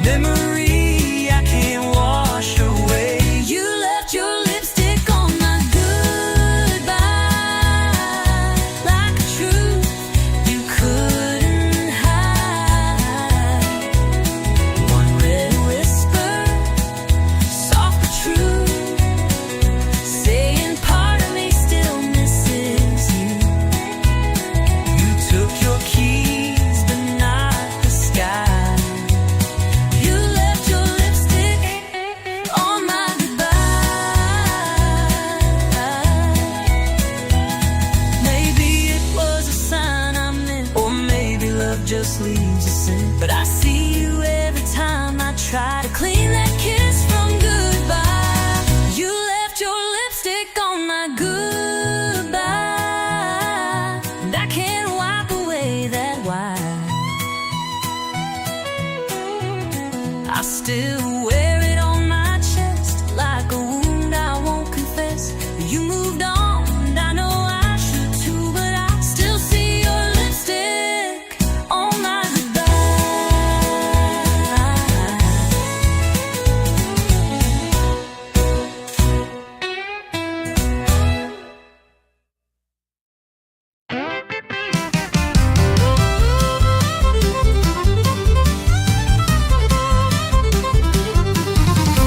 memory I can't wash away. You left your lipstick on my goodbye, like a truth you couldn't hide. One red whisper, soft but true, saying part of me still misses you. You took your keys but not the sky. You left your lipstick on my goodbye. Maybe it was a sign I meant, or maybe love just leaves a scent. But I see you every time I try to clean that kiss from goodbye. You left your lipstick on my goodbye, and I can't wipe away that wine. I still wear it on my chest like a wound I won't confess. You moved on, and I know I should too, but I still see your lipstick on my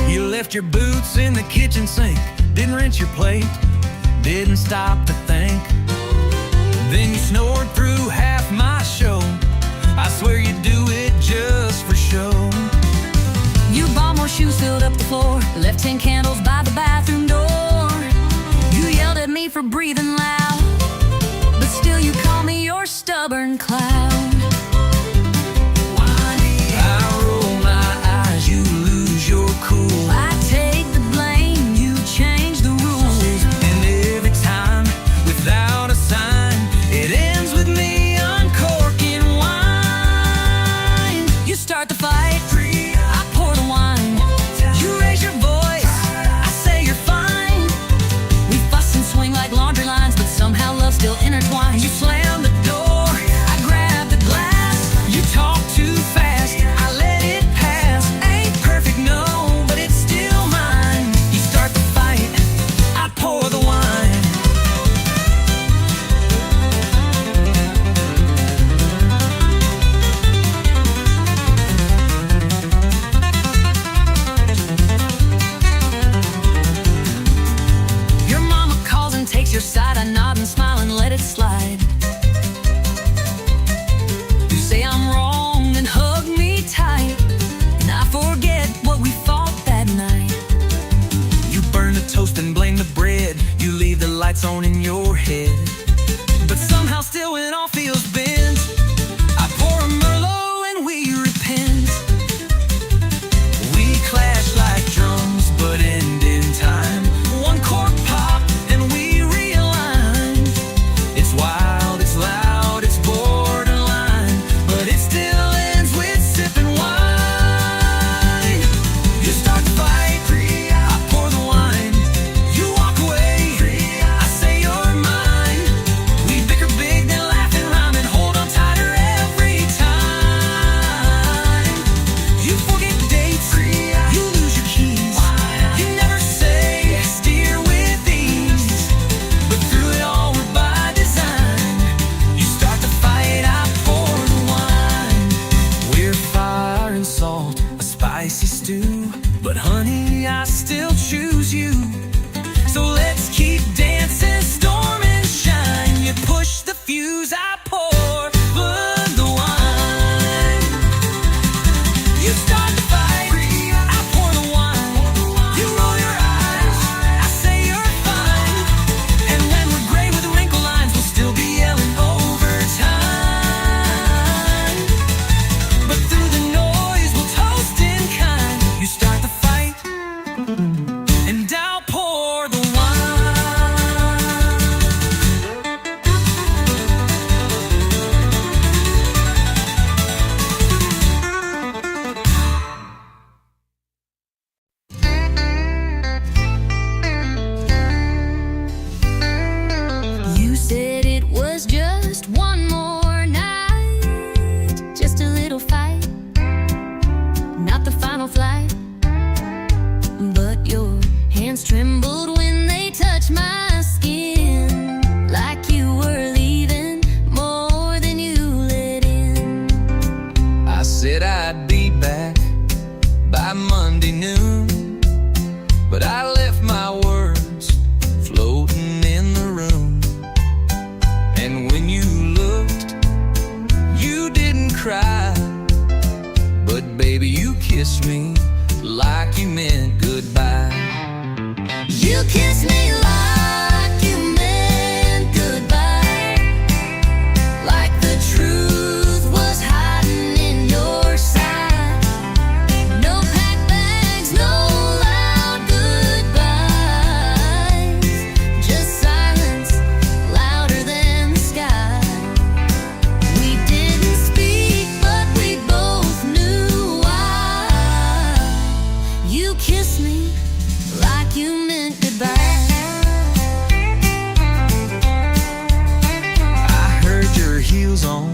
You left your boots in the kitchen sink, didn't rinse your plate, didn't stop to think. Then you snored through half my show. I swear you do it just for show. You bought more shoes, filled up the floor, left 10 candles by the bathroom door. You yelled at me for breathing loud, but still you call me your stubborn clown. I roll my eyes, you lose your cool. I take the blame, you change the rules. And every time, without a sign, it ends with me uncorking wine. You start the fight, I pour the wine. You raise your voice, I say you're fine. We fuss and swing like laundry lines, but somehow love still intertwines. You slam the door, I grab the glass. you talk too fast, I let it pass. Ain't perfect, no, But it's still mine. You start the fight, I pour the wine. Your mama calls and takes your side. I nod and smile and let it slide. You say I'm wrong and hug me tight, and I forget what we fought that night. You burn the toast and blame the bread. You leave the lights on in your head. But somehow still when all feels bent, I pour a Merlot and we repent. We clash like drums but end in time. One cork pop and we realign. It's wild, it's loud, it's borderline, but it still ends with sipping wine. You start the fight, I pour the wine. You walk away, I say you're mine. Said I'd be back by Monday noon, but I left my words floating in the room. And when you looked, you didn't cry, but baby, you kissed me like you meant goodbye. You kissed me like you meant goodbye, like the truth was hiding in your side. No packed bags, no loud goodbyes, just silence louder than the sky. We didn't speak, but we both knew why. You kissed me like you meant goodbye. I heard your heels on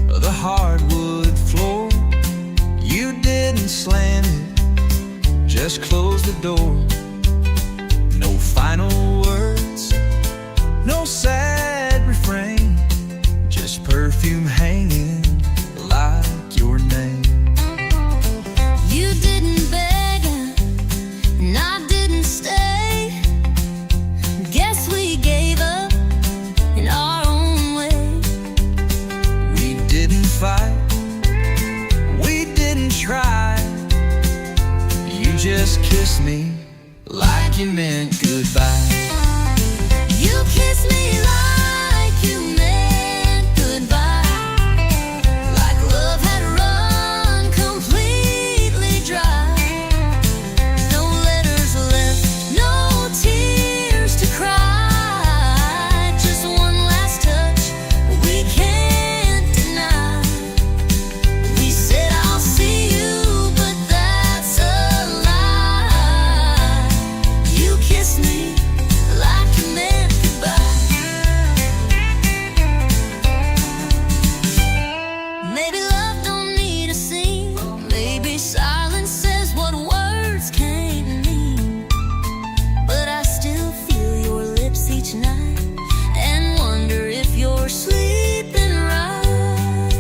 the hardwood floor. You didn't slam it, just close the door. No final words, no sad refrain, just perfume hanging like your name. You didn't beg and I didn't stay. Guess we gave up in our own way. We didn't fight, we didn't try. You just kissed me like you meant goodbye. You kissed me like you meant goodbye, like love had run completely dry. No letters left, no tears to cry, just one last touch we can't deny. We said I'll see you, but that's a lie. You kissed me like you meant goodbye. Maybe love don't need a scene, maybe silence says what words can't mean. But I still feel your lips each night and wonder if you're sleeping right.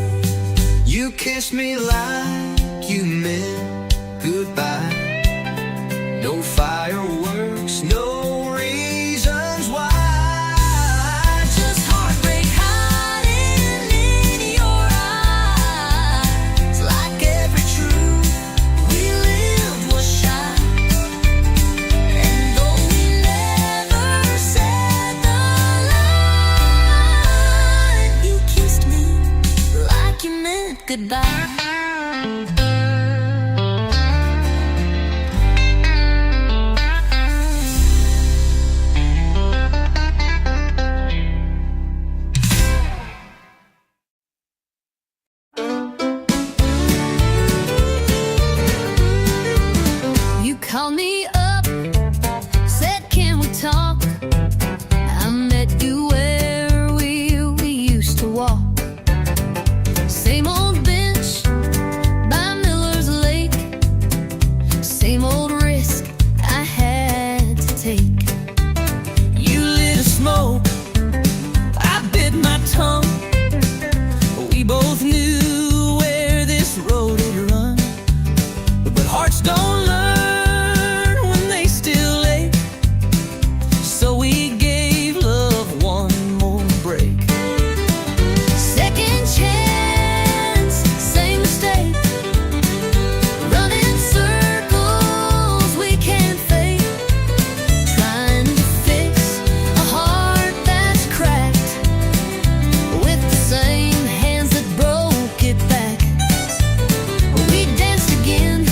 You kissed me like you meant goodbye. No fireworks, no reasons why. Just heartbreak hiding in your eyes, like every truth we lived was shy. And though we never said the line, you kissed me like you meant goodbye. You called me up, said can we talk? I met you where we used to walk. Same old bench by Miller's Lake, same old risk I had to take. You lit a smoke, I bit my tongue. We both knew where this road had run, but hearts don't learn when they still ache. So we gave love one more break. Second chance, same mistake, running circles we can't fake, trying to fix a heart that's cracked with the same hands that broke it back. We danced again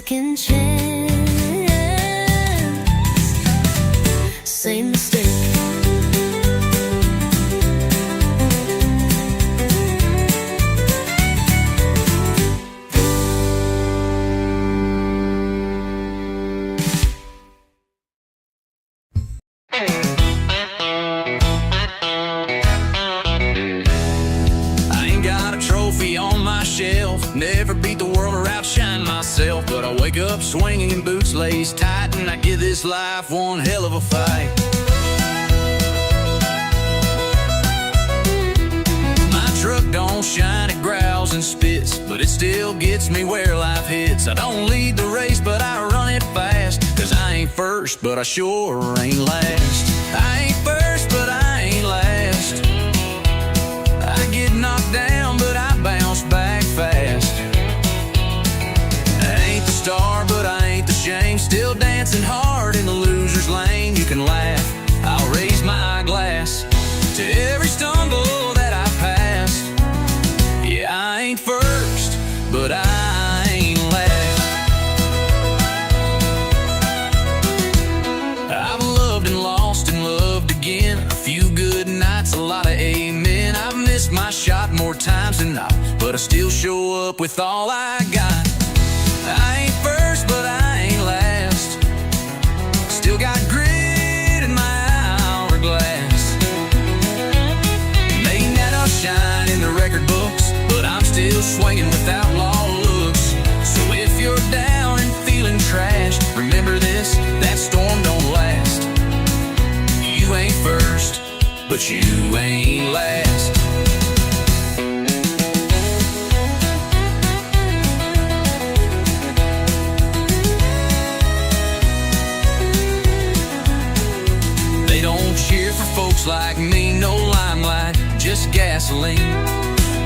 second chance. Same mistake. Never beat the world or outshine myself, but I wake up swinging in boots laced tight, and I give this life one hell of a fight. My truck don't shine, it growls and spits, but it still gets me where life hits. I don't lead the race, but I run it fast, 'cause I ain't first, but I sure ain't last. I ain't first, but I ain't last. I get knocked down, but I bounce back fast. I ain't the star, but I ain't the shame. Still dancing hard in the loser's lane. You can laugh, I'll raise my glass to every stumble that I passed. Yeah, I ain't first, but I ain't last. I've loved and lost and loved again. A few good nights, a lot of amen. I've missed my shot more times than not, but I still show up with all I got. I ain't first, but I ain't last. Still got grit in my hourglass. May not outshine in the record books, but I'm still swinging with outlaw looks. So if you're down and feeling trashed, remember this, that storm don't last. You ain't first, but you ain't last. They don't cheer for folks like me, no limelight, just gasoline.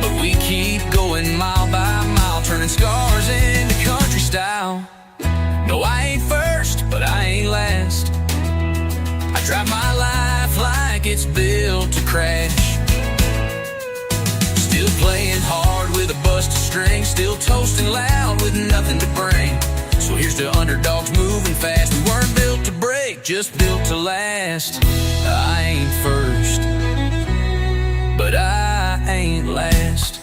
But we keep going mile by mile, turning scars into country style. No, I ain't first, but I ain't last. I drive my life like it's built to crash. Still playing hard with a busted string, still toasting loud with nothing to bring. So here's to underdogs moving fast. We weren't built to break, just built to last. I ain't first, but I ain't last.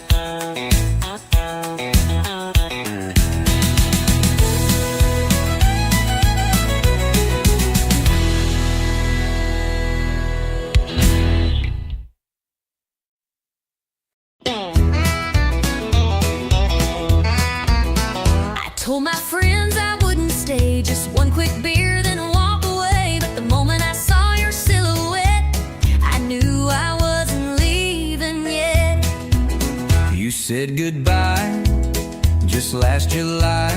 Told my friends I wouldn't stay, just one quick beer, then walk away. But the moment I saw your silhouette, I knew I wasn't leaving yet. You said goodbye just last July.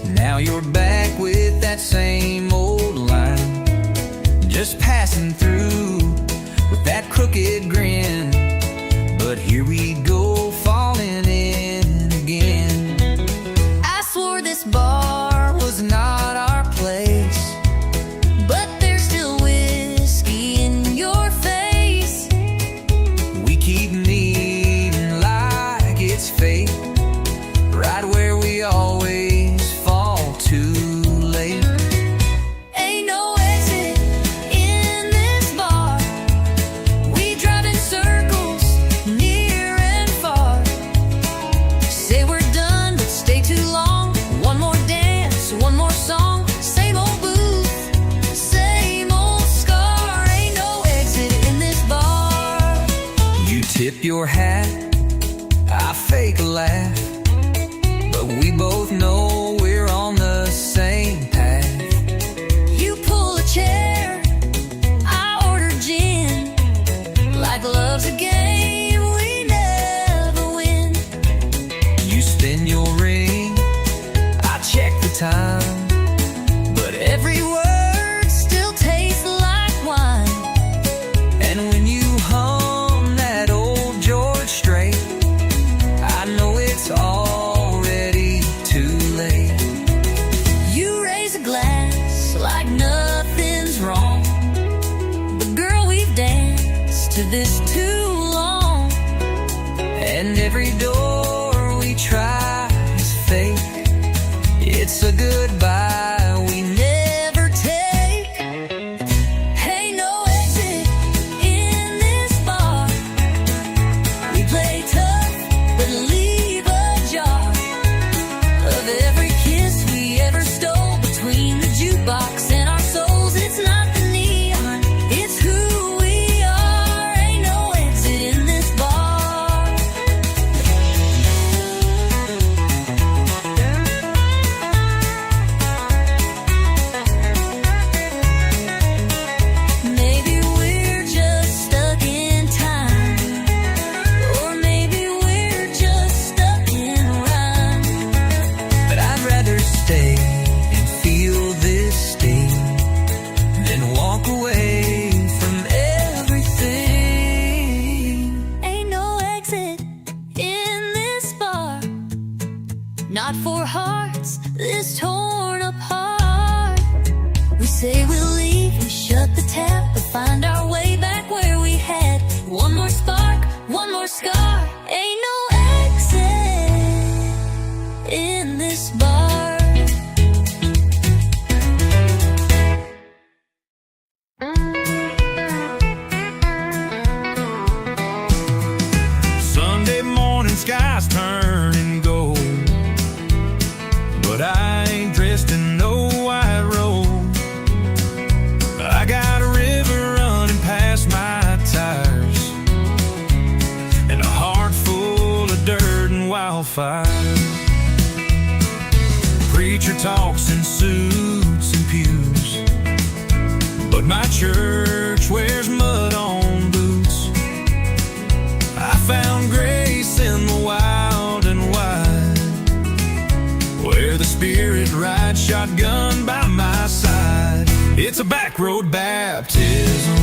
Now you're back with that same old line, just passing through with that crooked grin. But here we go, falling in again. This bar was not our place, but there's still whiskey in your face. We keep needing like it's fate, right where we always fall too late. Ain't no exit in this bar. We drive in circles near and far. Say we're done, but stay too long. One more dance, one more song. Same old booth, same old scar. Ain't no exit in this bar. You tip your hat, I fake a laugh, but we both know we're on the same path. You pull a chair, I order gin. Like love's a game we never win. You spin your ring, check the time, but every word still tastes like wine. And when you hum that old George Strait, I know it's already too late. You raise a glass like nothing's wrong, but girl, we've danced to this too long. And every door we try is fake. it's a goodbye we never take. Ain't no exit in this bar. We play tough, but leave a jar of every kiss we ever stole between the jukebox and our souls. It's not the neon, it's who we are. Ain't no exit in this bar. Maybe we're just stuck in time, or maybe we're just stuck in rhyme. But I'd rather stay and feel this sting than walk away from everything. Ain't no exit in this bar, not for hearts this torn apart. We say we'll leave, we shut the tap, but find our way back where we had one more spark, one more scar. Ain't no exit in this bar. Sunday morning skies turning gold, but I ain't dressed in no white robe. I got a river running past my tires and a heart full of dirt and wildfire. Preacher talks in suits and pews, but my church wears mud on boots. I found grace in the wild and wide, where the Spirit rides shotgun by my side. It's a back road baptism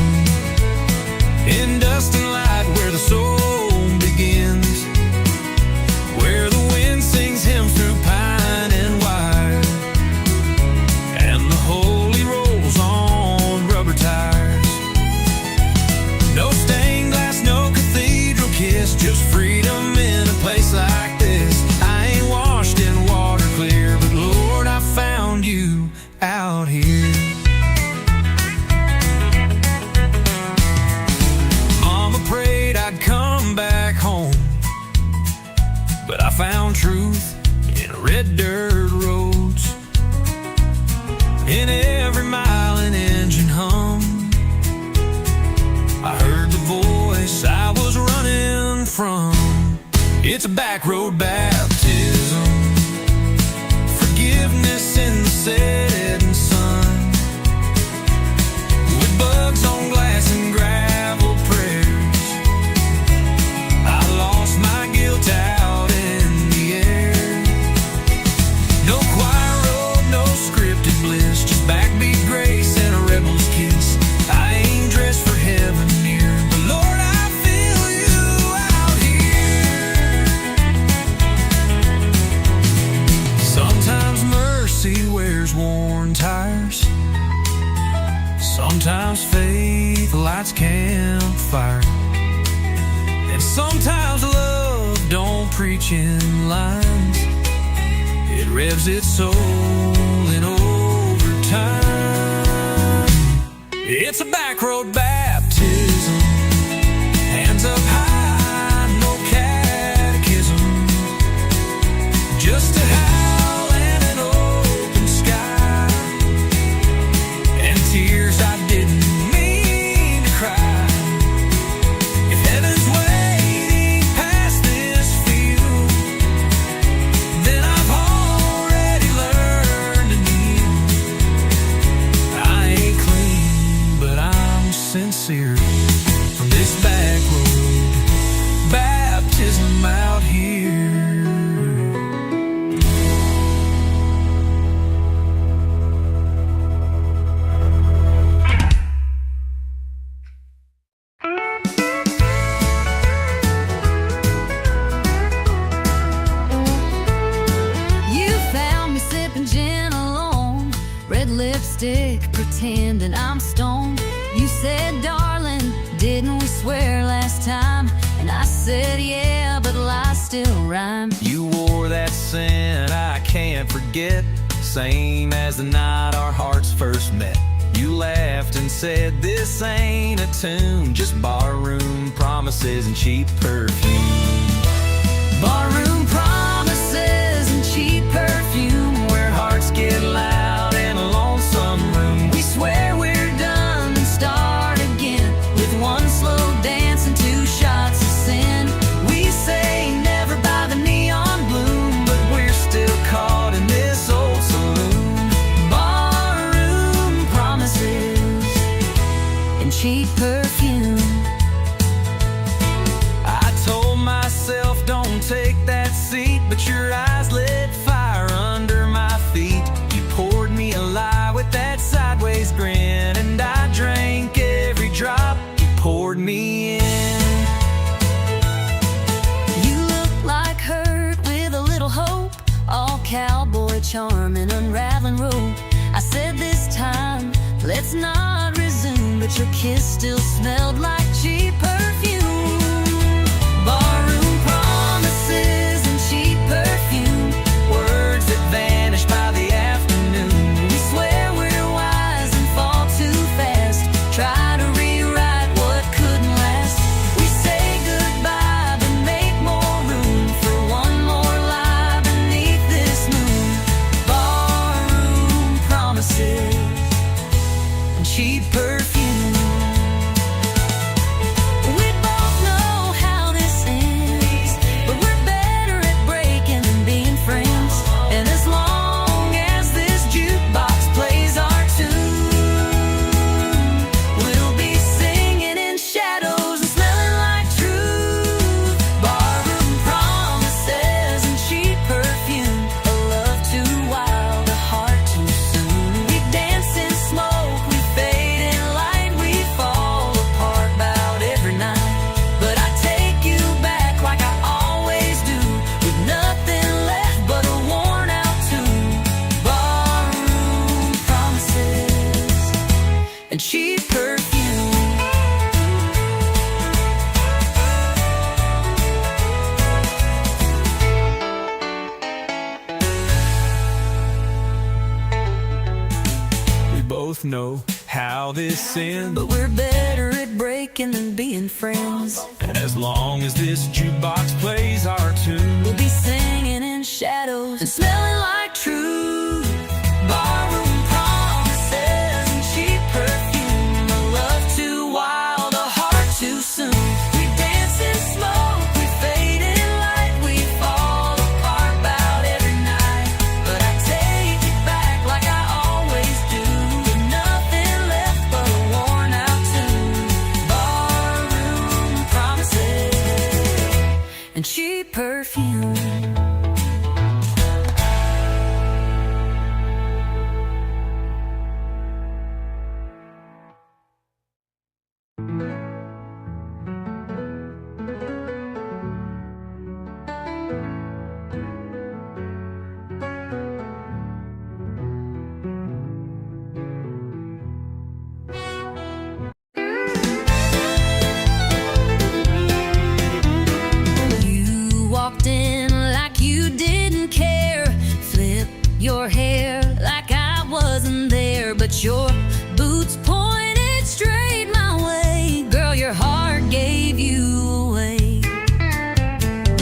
in dust and light, where the soul begins, where the wind sings hymns through pine and wire, and the holy rolls on rubber tires. No stained glass, no cathedral kiss, just freedom in a place like this. I ain't washed in water clear, but Lord, I found you out here. Mama prayed I'd come back home, but I found truth in red dirt roads, in every mile an engine hum. I heard the voice I was running from. It's a back road baptism, forgiveness in the setting sun, with bugs on glass and gravel prayers. I lost my guilt out in the air. No choir robe, no scripted bliss, just backbeat grace and a rebel's kiss. I ain't dressed for heaven near, but Lord, I feel you out here. Sometimes mercy wears worn tires, sometimes faith lights campfire, and sometimes love don't preach in lines. It revs its soul in overtime. It's a back road baptism, hands up high, no catechism, just a howl and an open sky, and tears I didn't mean to cry. If heaven's waiting past this field, then I've already learned to kneel. I ain't clean, but I'm sincere from this back road baptism out here. You found me sipping gin alone, red lipstick, pretending I'm stoned. You said, darling, didn't we swear last time? And I said, yeah, but lies still rhyme. You wore that scent I can't forget, same as the night our hearts first met. You laughed and said, this ain't a tune, just barroom promises and cheap perfume. Barroom promises and cheap perfume, where hearts get loud in a lonesome room. We swear we're done and start again, with one slow dance and 2 shots of sin. We say never by the neon bloom, but we're still caught in this old saloon. Barroom promises and cheap perfume. I told myself don't take that seat, but your eyes lit fire under my feet. You poured me a lie with that sideways grin, and I drank every drop you poured me in. You look like hurt with a little hope, all cowboy charm and unraveling rope. I said this time, let's not resume, but your kiss still smelled like cheap perfume. Barroom promises and cheap perfume, words that vanish by the afternoon. We swear we're wise and fall too fast, try to rewrite what couldn't last. We say goodbye but make more room for one more lie beneath this moon. Barroom promises and cheap perfume. We both know how this ends, but we're better at breaking than being friends. And as long as this jukebox plays our tune, we'll be singing in shadows and smelling like truth. Barroom promises and cheap perfume, a love too wild, a heart too soon. We dance in smoke, we fade in light, we fall apart about every night. But I take you back like I always do, with nothing left but a worn out tune. Barroom promises and cheap perfume. We both know how this ends, But we're better at breaking than being friends. and as long as this jukebox plays our tune, We'll be singing in shadows and smelling like truth. Barroom promises and cheap perfume, a love too wild, a heart too soon. We dance in smoke, we fade in light, we fall apart about every night. But I take it back like I always do, with nothing left but a worn out tune. Barroom promises and cheap perfume. You walked in like you didn't care, flip your hair like I wasn't there, but your boots pointed straight my way. Girl, your heart gave you away.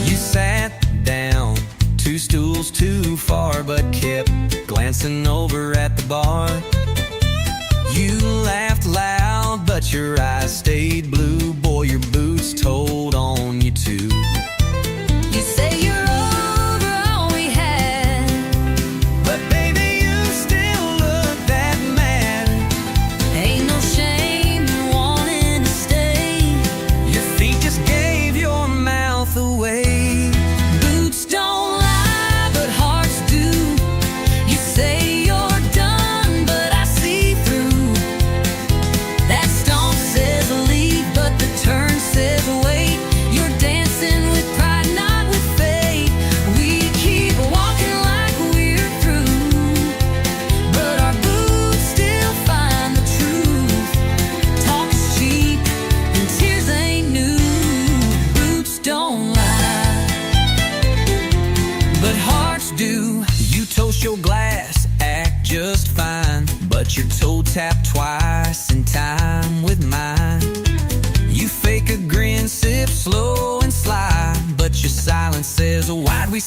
you sat down 2 stools too far, but kept glancing over at the bar. You laughed loud, but your eyes stayed blue. Boy, your boots told on you too. You say you're over all we had, But baby, you still look that mad. ain't no shame in wanting to stay. Your feet just gave your mouth away. Boots don't lie, but hearts do. You say you're done, but I see through. That stone says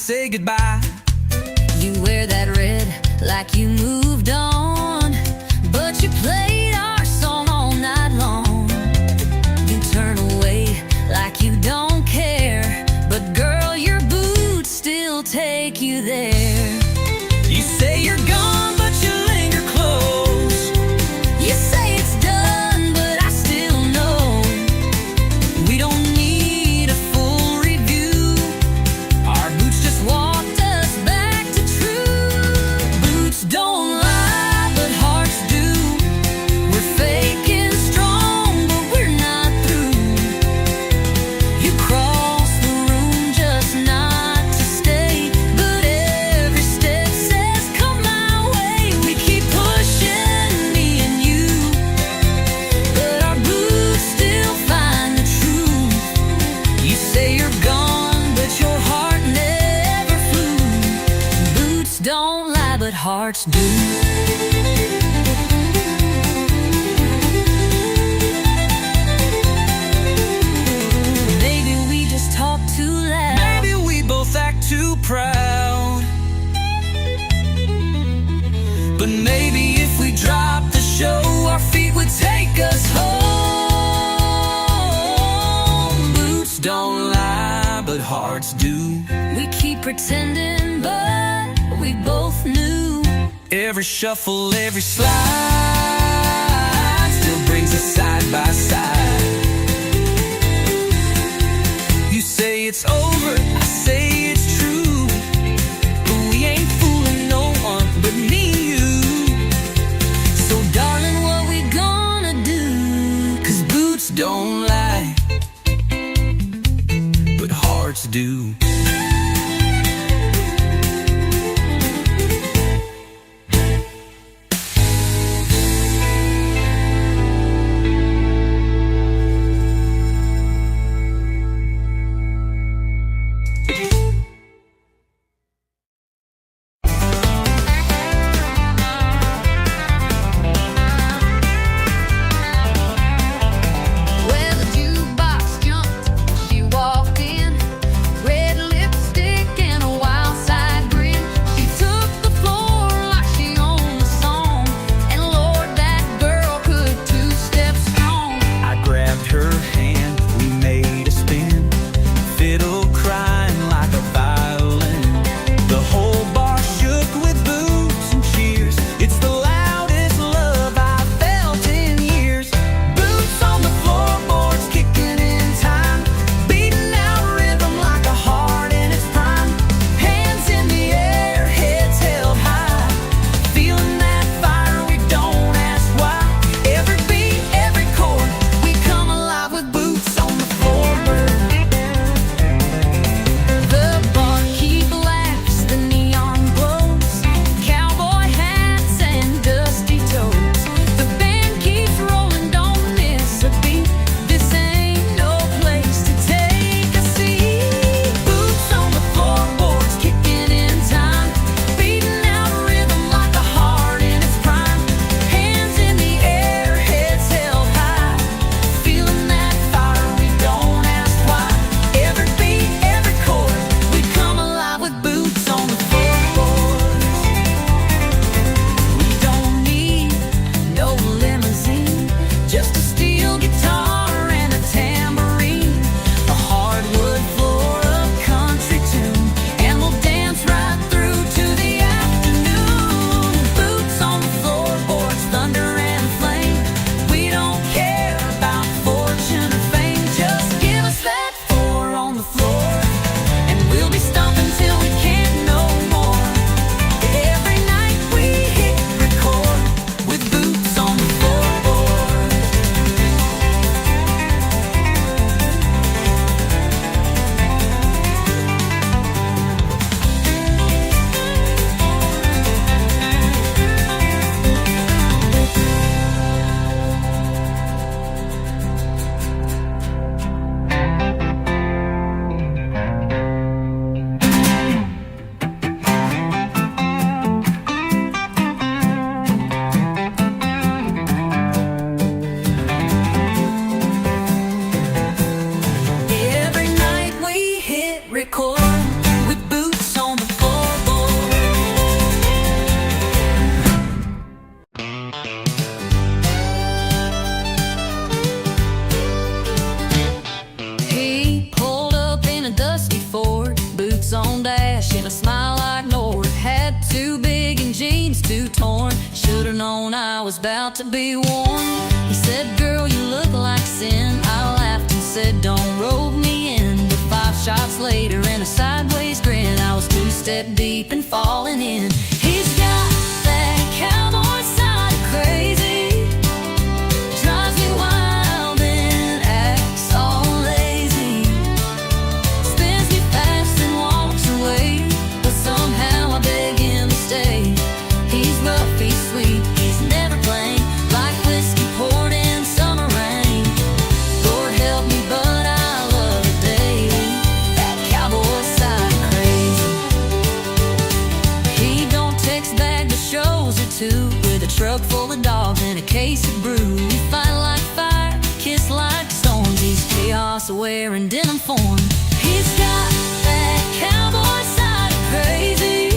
say goodbye. You wear that red like you moved on, but you played our song all night long. You turn away like you don't care, but girl, your boots still take you there. You say you're gone, but you linger close. You say it's done, but I still know we don't need a full review. Our boots just walked us back to true. Boots don't lie, but hearts do. We're fake and strong, but we're not through. You cross the room just not to stay, but every step says come my way. We keep pushing, me and you, but our boots still find the truth. You say you're gone, but your heart never flew. Boots don't lie, but hearts do. Maybe we just talk too loud. Maybe we both act too proud. But maybe if we dropped the show, our feet would take us home. Boots don't lie, but hearts do. We keep pretending, but we both knew. Every shuffle, every slide still brings us side by side. You say it's over, I say it's true, but we ain't fooling no one but me and you. So darling, what we gonna do? 'Cause boots don't lie, but hearts do. was about to be worn. He said, girl, you look like sin. I laughed and said, don't rope me in. But 5 shots later and a sideways grin, I was 2 step deep and falling in. He's got that cowboy side of crazy, drives me wild and acts all lazy, spins me fast and walks away, but somehow I beg him to stay. He's rough, he's sweet, he's never plain, like whiskey poured in summer rain. Lord help me, but I love it daily, that cowboy side of crazy. He don't text back, but shows her too, with a truck full of dogs and a case of brew. We fight like fire, kiss like storms. He's chaos aware and denim form. He's got that cowboy side of crazy,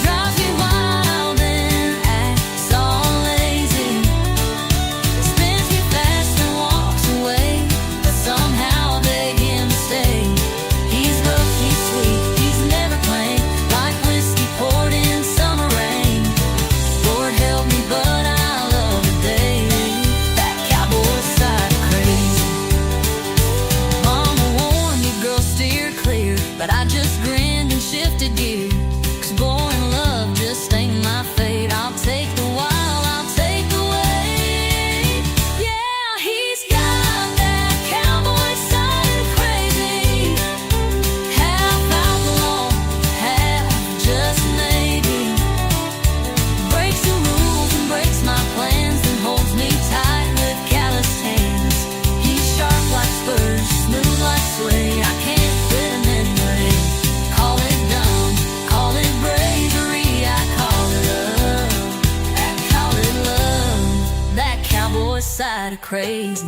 drives me wild and acts all lazy, spins me fast and walks away, but somehow I beg him to stay. He's rough, he's sweet, he's never plain, like whiskey poured in summer rain. Lord help me, but I love it daily, that cowboy side of crazy. Mama warned me, girl, steer clear, but I just grinned and shifted gear, 'cause boring love just ain't my fate. I'll take the wild, I'll take the weight. Yeah, he's got that cowboy side of crazy, half outlaw, half just maybe, breaks the rules and breaks my plans, and holds me tight with calloused hands. He's sharp like spurs, smooth like suede, I can't fit him anyway. Call it dumb, call it bravery, I call it love, I call it love, that cowboy side of crazy.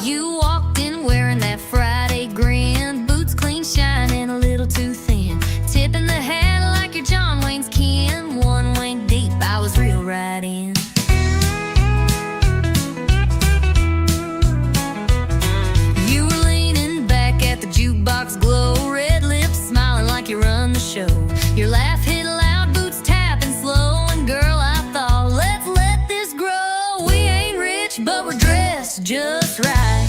You walked in wearing that Friday grin, boots clean shining, a little too thin, tipping the hat like you're John Wayne's kin. 1 wing deep, I was real right in. You were leaning back at the jukebox glow, red lips smiling like you run the show. Your laugh hit loud, boots tapping slow, and girl, I thought, let's let this grow. We ain't rich, but we're dressed just right.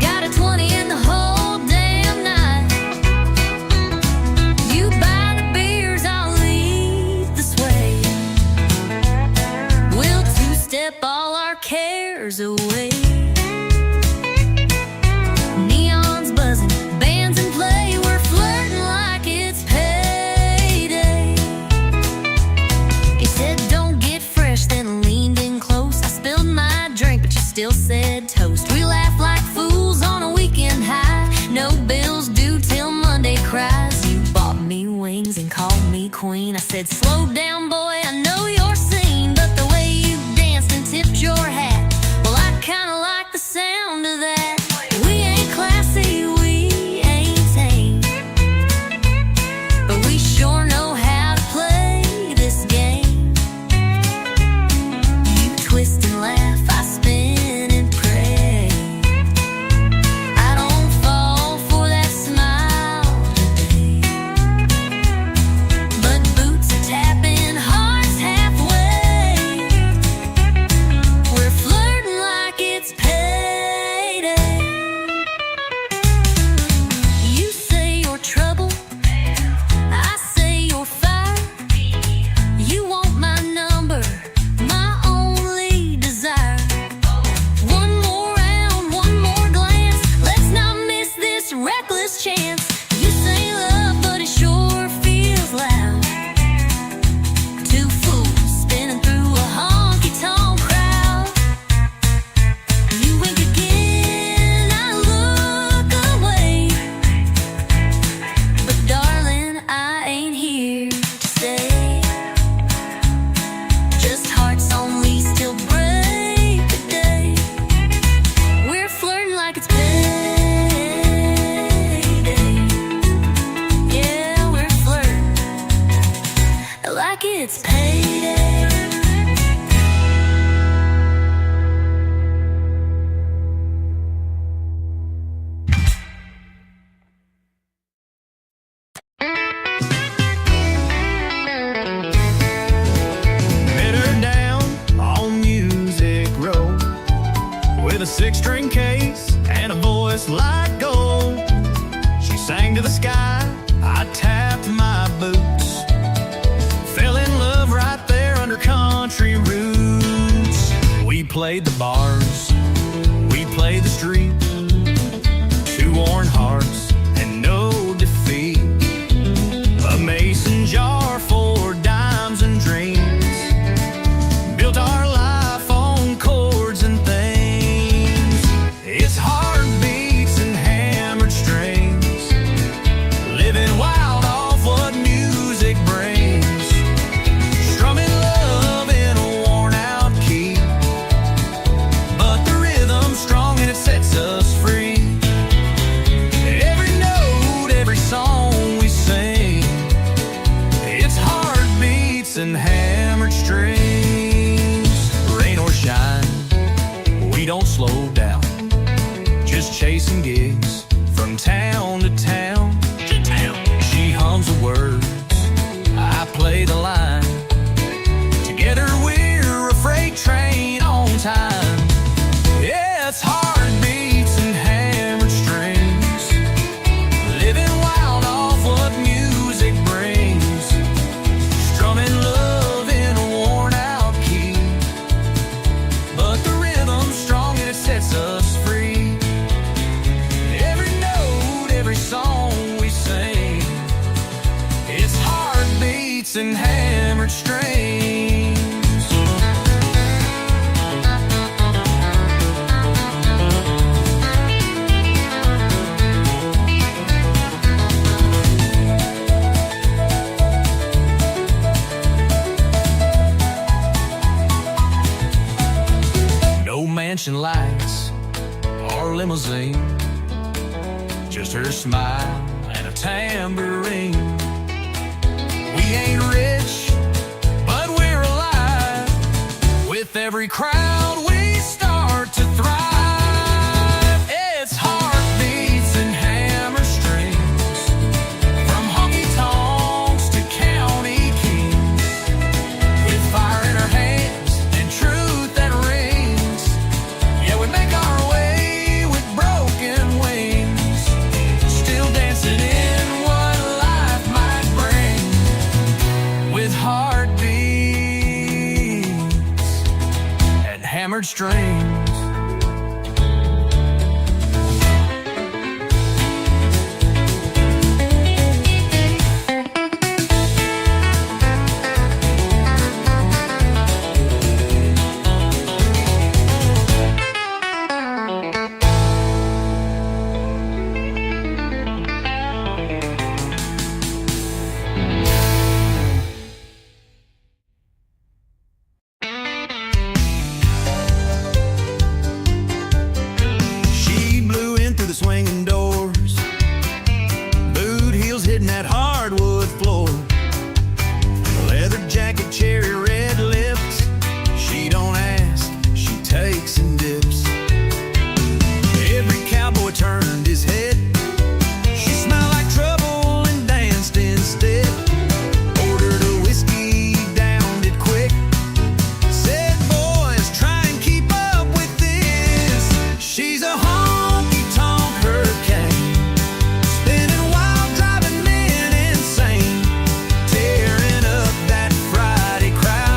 Got a 20 in the whole damn night. You buy the beers, I'll lead the sway. We'll 2-step all our cares away. Neons buzzing, bands in play, we're flirting like it's payday. He said, don't get fresh, then leaned in close. I spilled my drink, but you still said toast. We laughed like fools on a weekend high, no bills due till Monday cries. You bought me wings and called me queen. I said, slow down, boy, I know you're seen, but the way you danced and tipped your hat, well, I kinda like the sound of that. We ain't classy, we ain't tame, but we sure know how to play this game. You twist and laugh, I spin and pray. I don't fall for that smile today, but boots are tapping hard it's payday. Met her down on Music Road with a six-string case and a voice like gold. She sang to the sky, I tapped my boots. Fell in love right there under country roots. We played the bars, we played the street. Two worn hearts and no defeat. A mason jar for dimes and dreams. Built our life on chords and things. It's heartbeats and hammered strings. Living wild off what music brings. Strumming love in a worn out key. But the rhythm's strong and it sets us free. Every note, every song we sing. It's heartbeats and hammered strings. Rain or shine, we don't slow down. Just chasing gigs from town to town. She hums the words, I play the line. Together we're a freight train on time. Yeah, it's heartbeats and hammered strings. Living wild off what music brings. Strumming love in a worn out key. But the rhythm's strong and it sets us free. Every note, every song we sing. It's heartbeats and hammered strings. No mansion lights or limousine. Just her smile and a tambourine. We ain't rich, but we're alive. With every crowd we start to thrive. It's heartbeats and hammer strings. From honky-tonks to county kings. With fire in our hands and truth that rings. Yeah, we make our way with broken wings. Still dancing in what life might bring. With heartbeats and hammered strings. She blew in through the swinging doors. Boot heels hitting that hardwood floor. Leather jacket, cherry red lips. She don't ask, she takes and dips. Every cowboy turned his head. She smiled like trouble and danced instead. Ordered a whiskey, downed it quick. Said, boys, try and keep up with this. She's a honky-tonk hurricane. Spinning wild, driving men insane. Tearing up that Friday crowd.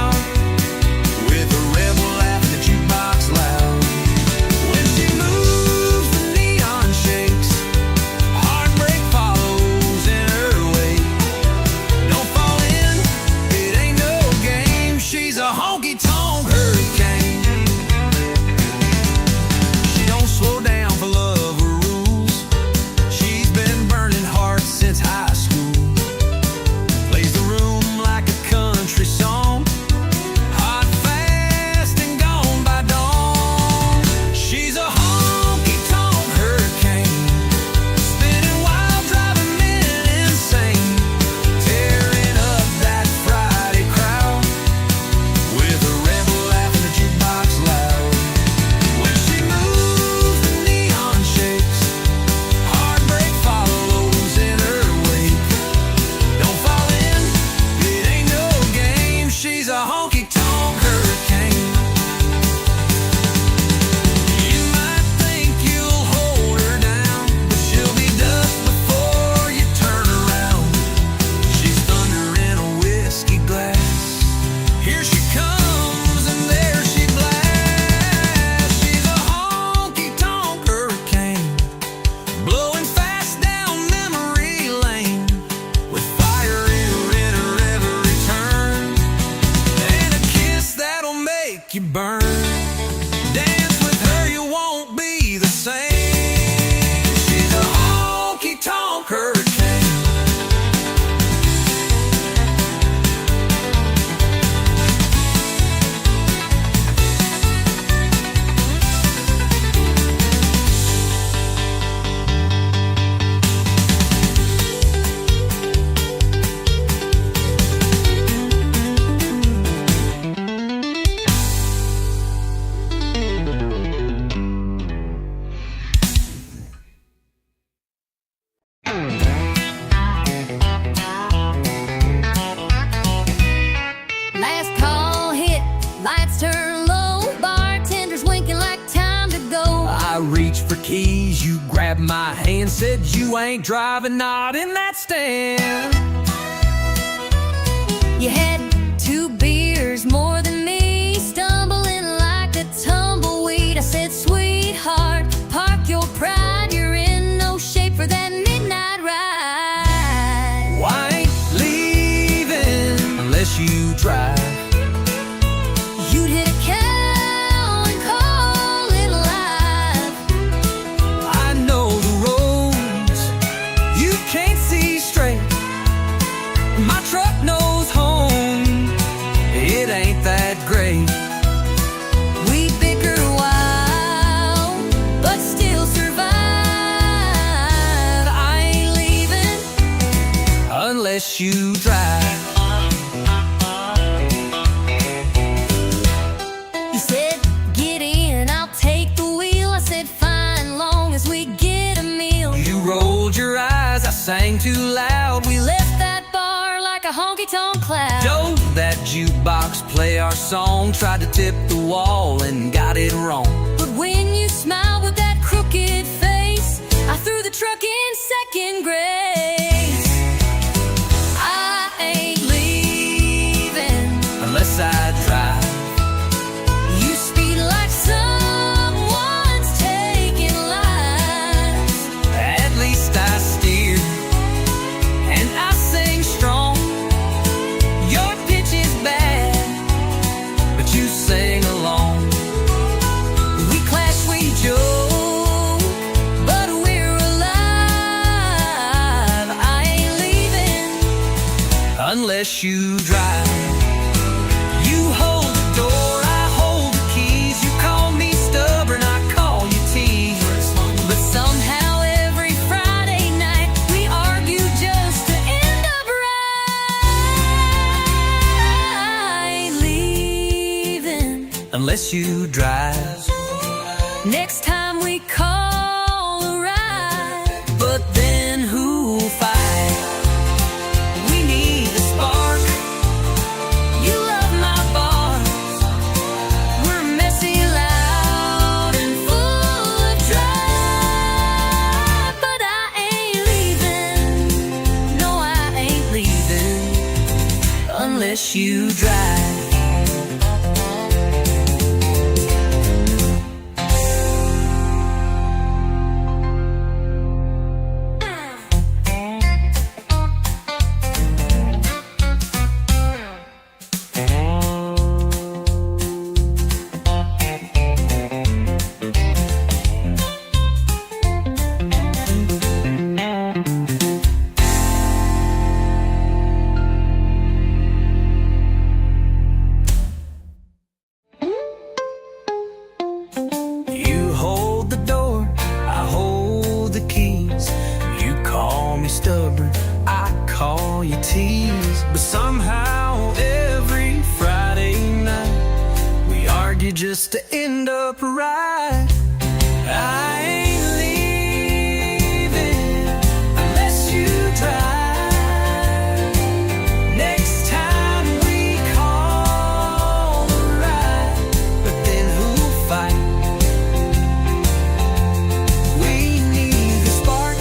keys. You grabbed my hand, said you ain't driving, not in that stand. You had 2 beers more than me, stumbling like a tumbleweed. I said, sweetheart, park your pride, you're in no shape for that midnight ride. Well, I ain't leaving unless you drive. You'd hit a cow and call it alive. I know the roads you can't see straight. My truck knows home, it ain't that great. We bicker a while, but still survive. I ain't leaving Unless you drive. You said, get in, I'll take the wheel. I said, fine, long as we get a meal. You rolled your eyes, I sang too loud. We left that bar like a honky-tonk cloud. Don't that jukebox play our song, tried to tip the wall and got it wrong. But when you smiled with that crooked face, I threw the truck in second grace. I ain't leaving Unless I drive. You speed like someone's taking lives. At least I steer and I sing strong. Your pitch is bad, but you sing along. We clash, we joke, but we're alive. I ain't leaving Unless you drive. You hold the door, I hold the keys. You call me stubborn, I call you tease. But somehow every Friday night we argue just to end up right. I ain't leaving Unless you drive. next time we call a ride. But then who'll fight? We need the spark. You love my bars. We're messy, loud, and full of drive. But I ain't leaving. No, I ain't leaving unless you drive. You hold the door, I hold the keys. You call me stubborn, I call you tease. But somehow every Friday night we argue just to end up right. I ain't leaving unless you drive. Next time we call a ride. But then who'll fight? We need the spark.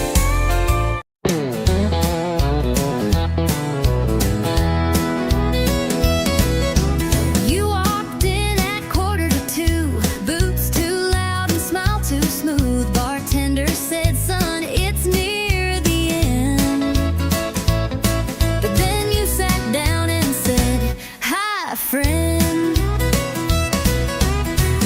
You walked in at 1:45, boots too loud and smile too smooth. Bartender said, son, it's near the end. But then you sat down and said, hi, friend.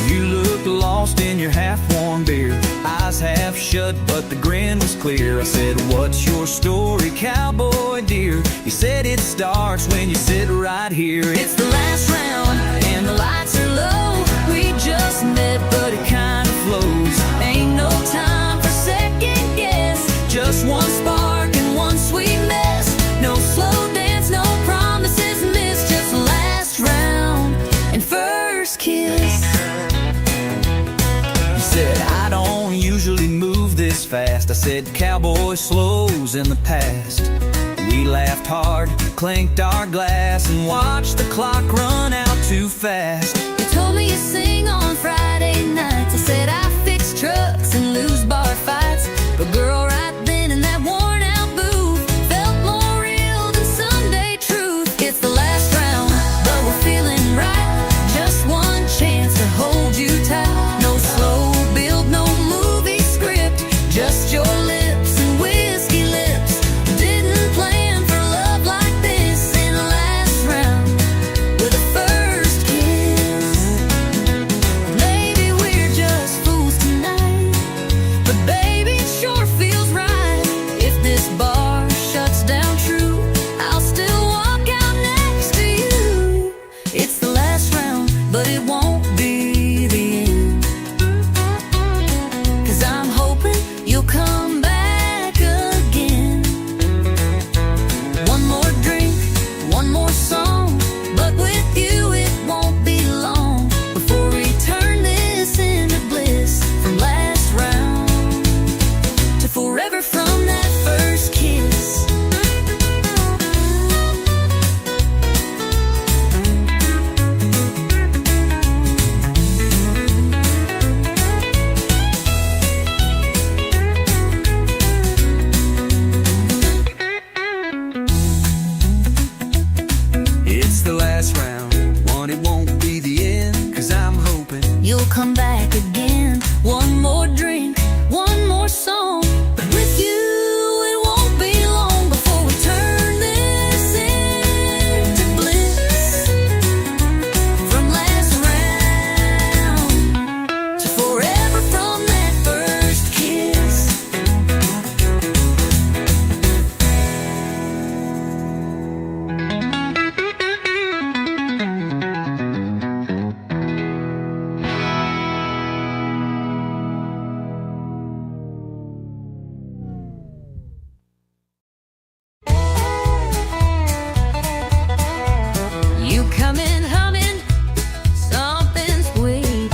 You looked lost in your half-warm beer, eyes half shut, but the grin was clear. I said, what's your story, cowboy dear? You said it starts when you sit right here. It's the last round and the lights are low. We just met, but it kind of flows. Ain't no time for second guess. Just one spark and one sweet mess. No slow dance, no promises missed. Just last round and first kiss. You said, I don't usually move this fast. I said, cowboy slows in the past. We laughed hard, clinked our glass, and watched the clock run out too fast. You told me you sing on Friday nights. I said I fix trucks and lose bar fights. come back again. One more drink, one more song. But with you, it won't be long before we turn this into bliss. From last round to forever from that first kiss. You come in humming something sweet.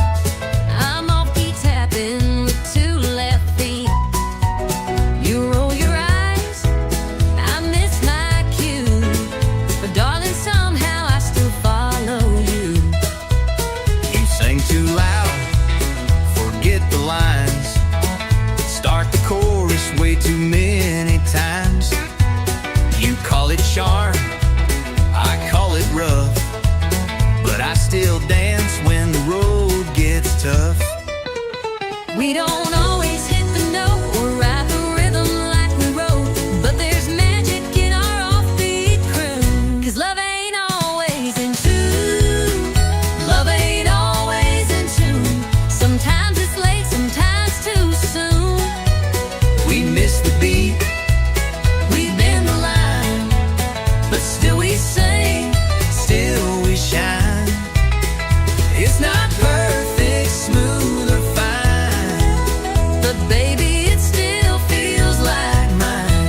I'm off key tapping with two left feet. You roll your eyes, I miss my cue, but darling, somehow I still follow you. You sing too loud, forget the lines. Start the chorus way too many times. You call it charm, I call it rough, but I still dance when the road gets tough. We don't always hit the note or ride the rhythm like we wrote, but there's magic in our offbeat crew. 'Cause love ain't always in tune. Love ain't always in tune. Sometimes it's late, sometimes too soon. We miss the beat, We bend the line, but still we sing. still we shine. It's not perfect, smooth or fine, But baby, it still feels like mine.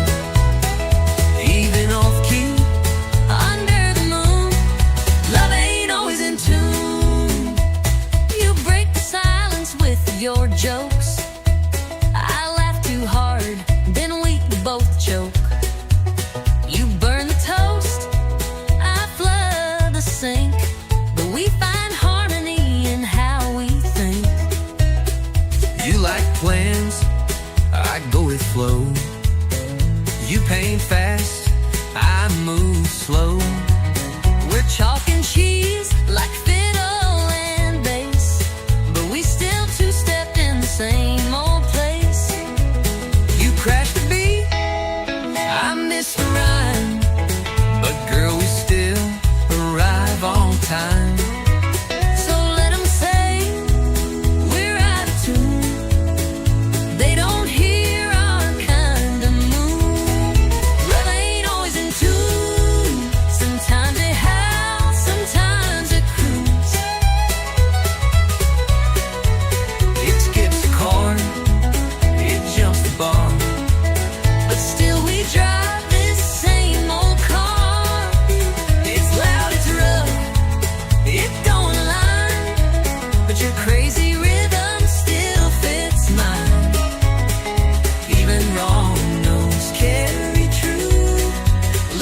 even off key. Under the moon, love ain't always in tune. You break the silence with your jokes. I laugh too hard, then we both choke. You burn the toast, I flood the sink, but we find harmony in how we think. You like plans, I go with flow. You paint fast, I move slow. We're chalk and cheese like fiddle and bass, but we still two-stepped in the same old place. You crash the beat, I miss the rhyme. but girl, we still arrive on time. So let 'em say we're out of tune. They don't hear our kind of mood. Love ain't always in tune. Sometimes it howls, sometimes it cruise. It skips the car, it jumps the bar. But still we drive this same old car. It's loud, it's rough, it don't align, but your crazy rhythm still fits mine. Even wrong notes Carry true.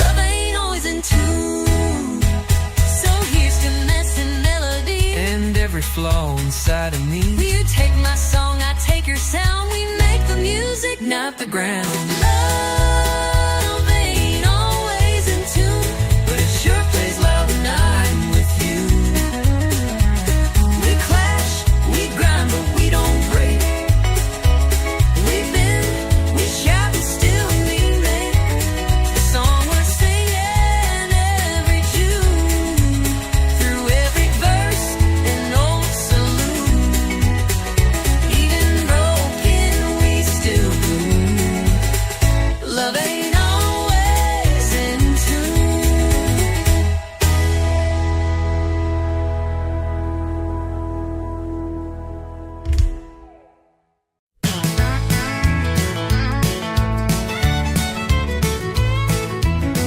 Love ain't always in tune. So here's to messing melody. and every flaw inside of me. You take my song, I take your sound. We make the music, not the ground. Love ain't always in tune, but it sure plays loud when I'm with you. We clash, we grind, but we don't break. We bend, we shout, and still we make the song we're singing every June. Through every verse and old salute, even broken, we still bloom. Love ain't always in tune.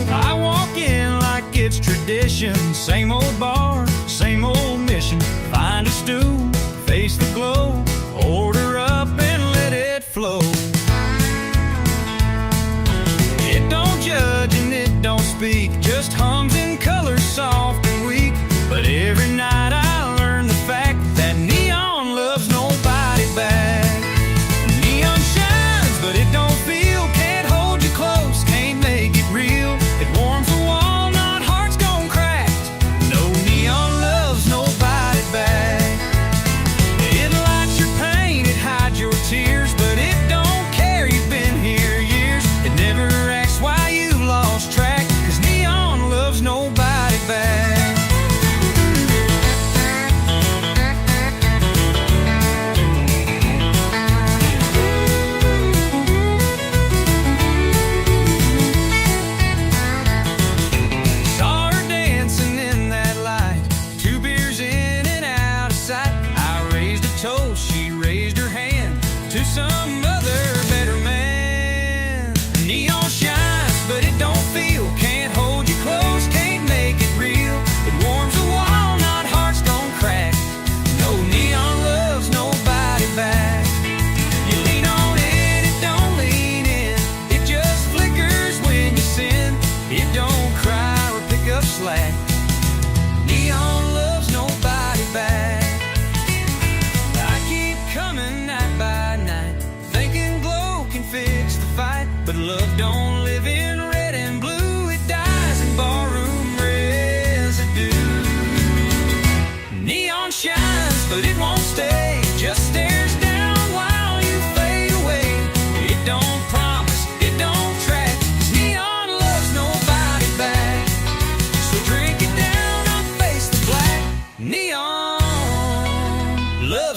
I walk in like it's tradition. Same old bar, same old mission. Find a stool, face the glow. Order up and let it flow. It don't judge and it don't speak, just hums in colors soft and weak. But every night I learn the fact that neon loves nobody back. Neon shines, but it don't feel. Can't hold you close, can't make it real. It warms the wall, not hearts gone cracked. No neon loves nobody back.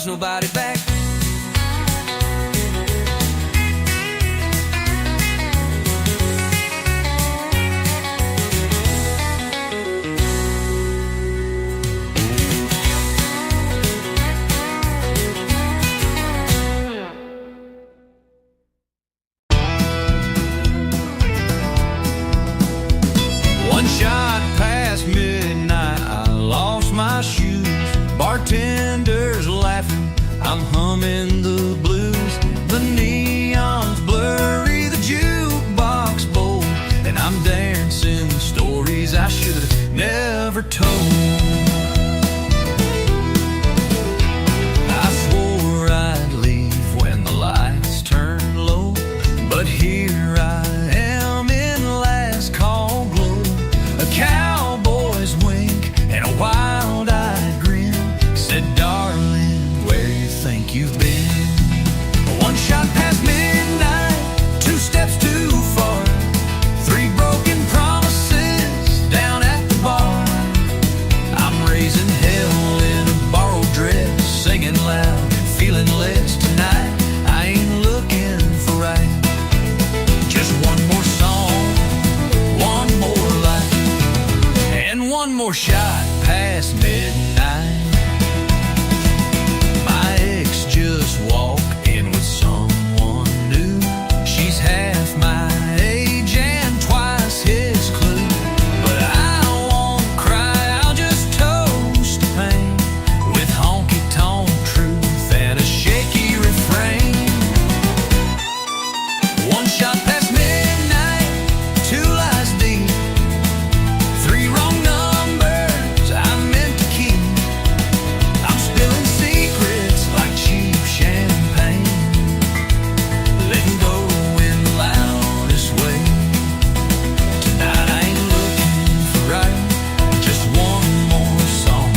loves nobody back. One shot past midnight, I lost my shoes. Bartender's laughing, I'm humming the blues. The neon's blurry, the jukebox bold, and I'm dancing stories I should have never told. I swore I'd leave when the lights turned low, but here I am in last call glow. A cowboy's wink and a wild-eyed grin said, darling, where you think you've been? One shot past midnight, two steps too far, three broken promises down at the bar. I'm raising hell in a borrowed dress, singing loud, feeling less tonight. I ain't looking for right, just one more song, one more light, and one more shot past midnight. My ex just walked in with someone new. She's half my age and twice his clue. But I won't cry, I'll just toast the pain with honky-tonk truth and a shaky refrain. One shot past midnight, two lies deep, three wrong numbers I meant to keep. I'm spilling secrets like cheap champagne, letting go in the loudest way. Tonight I ain't looking for right, just one more song,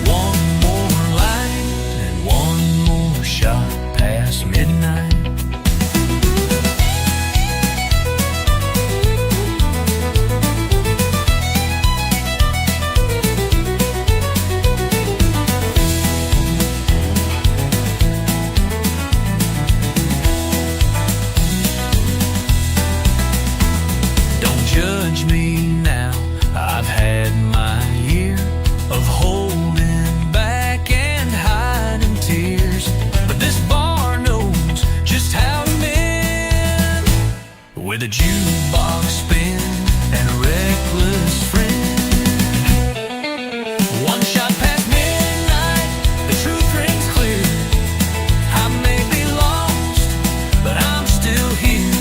one more light, and one more shot past midnight. Don't judge me now, I've had my year of holding back and hiding tears. But this bar knows just how to mend, with a jukebox spin and a reckless friend. One shot past midnight, the truth rings clear. I may be lost, but I'm still here,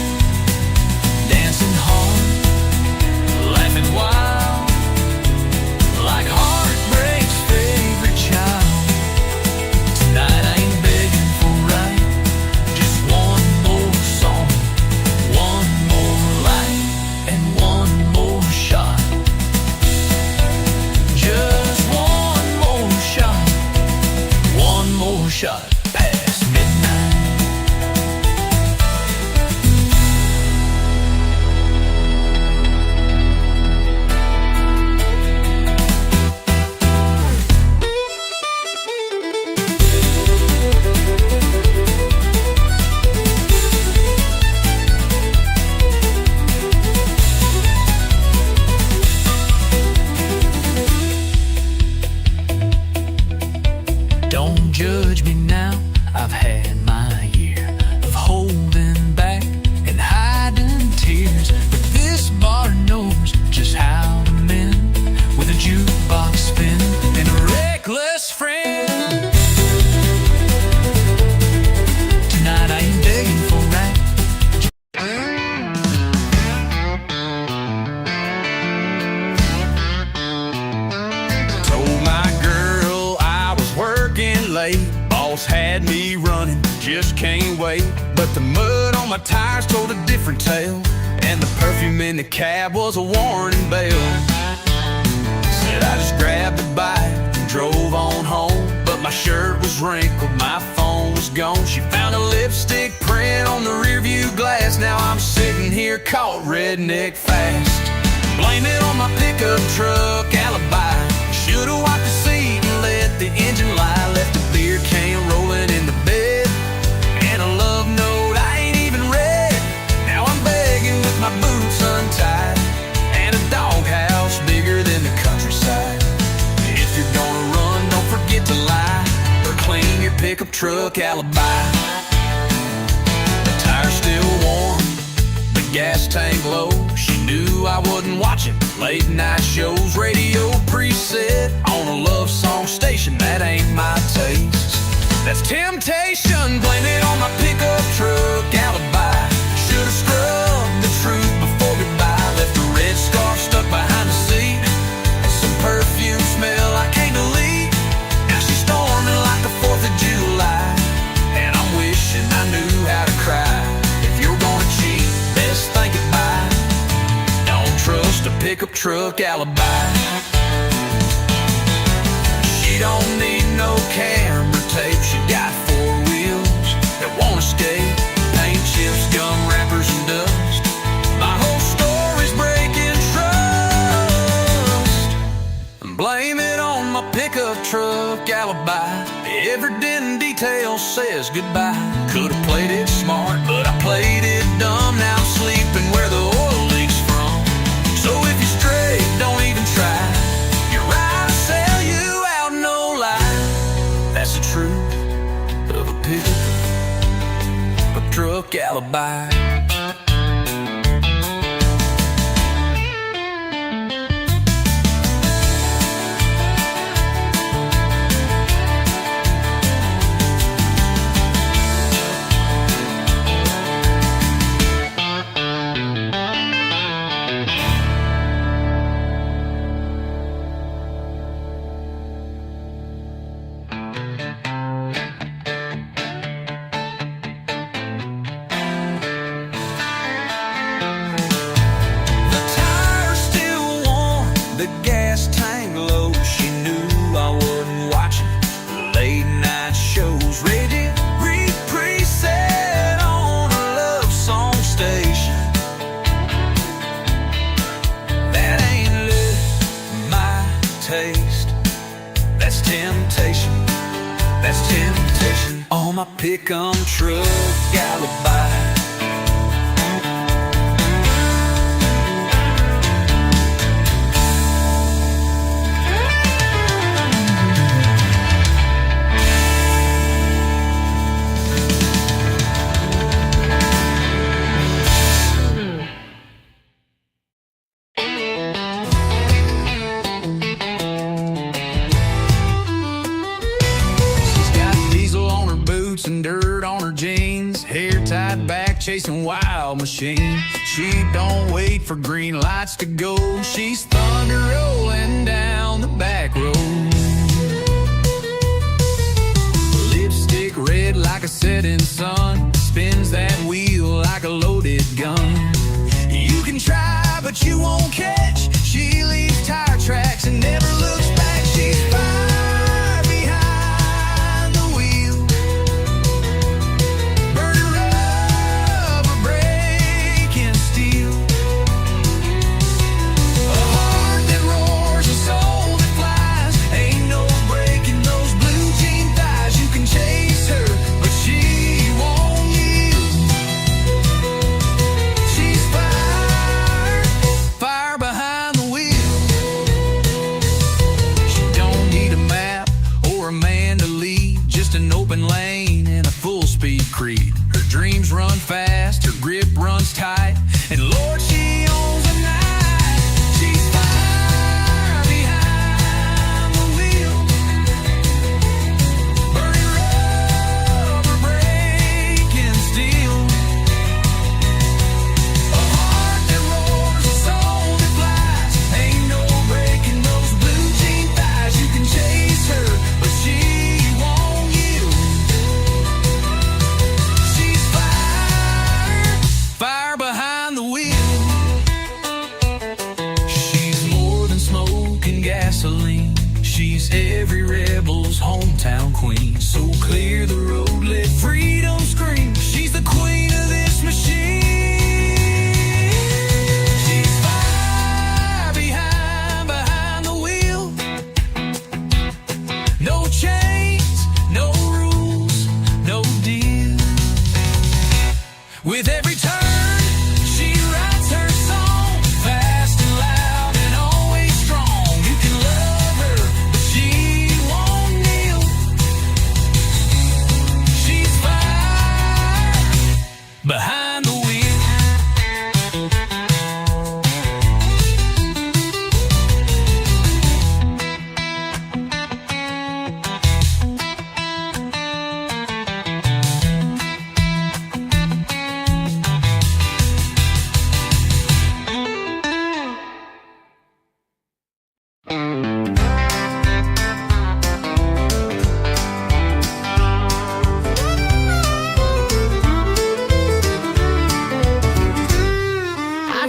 dancing hard, laughing wild, like heartbreak's favorite child. Tonight I ain't begging for right, just one more song, one more light, and one more shot. Just one more shot, one more shot past midnight. Don't judge me now, I've had my year of holding back and hiding tears. But this bar knows just how to mend, with a jukebox spin and a reckless friend. Tonight I ain't begging for right. Told my girl I was working late, boss had me running, just can't wait. But the mud on my tires told a different tale, and the perfume in the cab was a warning bell. Said I just grabbed a bite and drove on home, but my shirt was wrinkled, my phone was gone. She found a lipstick print on the rearview glass. Now I'm sitting here caught redneck fast. Blame it on my pickup truck alibi. Should've wiped the seat and let the engine lie. Left a beer can pickup truck alibi. The tire's still warm, the gas tank low. She knew I wasn't watching late night shows. Radio preset on a love song station, that ain't my taste. That's temptation, blame it on my pickup truck alibi. Should've scrubbed the truth before goodbye. Left a red scarf stuck behind the seat, and some perfume smell I can't delete. Now she's storming like the 4th of July, and I'm wishing I knew how to cry. If you're gonna cheat, best think it by. Don't trust a pickup truck alibi. She don't need no camera tape. She got 4 wheels that won't escape. Paint chips, gum wrappers, and dust. My whole story's breaking trust. Blame it on my pickup truck alibi. Every dent and detail says goodbye. Could've played it smart, but I played it dumb. Now I'm sleeping where the oil leaks from. So if you're straight, don't even try. You're right, I sell you out, no lie. That's the truth of a pickup truck alibi. The gas tank low, she knew I wasn't watching late night shows. Radio preset on a love song station, that ain't my taste. That's temptation, that's temptation on my pickup truck alibi. And dirt on her jeans, hair tied back, chasing wild machines. She don't wait for green lights to go. She's thunder rolling down the back road. Lipstick red like a setting sun, spins that wheel like a loaded gun. You can try, but you won't catch. She leaves tire tracks and never looks back. She's fire behind the wheel, burning rubber, breaking steel. A heart that roars, a soul that flies. Ain't no breaking those blue jean thighs. You can chase her, but she won't yield. She's fire, fire behind the wheel. She don't need a map or a man to lead, just an open lane and a full speed creed. Her dreams run fast, her grip runs tight, and Lord, she owns the night. She's fire behind the wheel, burning rubber, breaking steel. A heart that roars, a soul that flies. Ain't no breaking those blue jean thighs. You can chase her, but she won't yield. She's fire, fire behind the wheel. She's more than smoke and gasoline. She's every rebel's hometown queen. So clear the road, let freedom scream. She's the queen of this machine. She's fire behind the wheel. No chains, no rules, no deal. With every turn, she writes her song, fast and loud and always strong. You can love her, but she won't kneel. I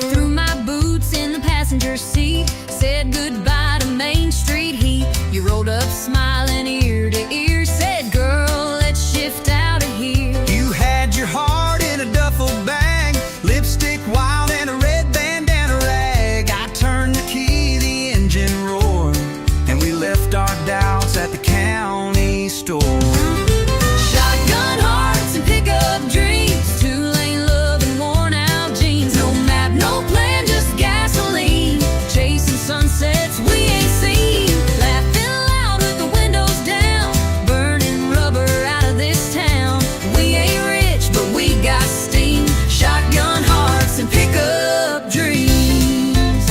threw my boots in the passenger seat, said goodbye to Main Street heat. You rolled up smiling ear to ear, said, girl, let's shift out of here. You had your heart in a duffel bag, lipstick wild and a red bandana rag. I turned the key, the engine roared, and we left our doubts at the county store. Shotgun hearts and pickup dreams, two-lane love and worn-out jeans. No map, no plan, just gasoline, chasing sunsets we ain't seen. Laughing loud with the windows down, burning rubber out of this town. We ain't rich, but we got steam. Shotgun hearts and pickup dreams.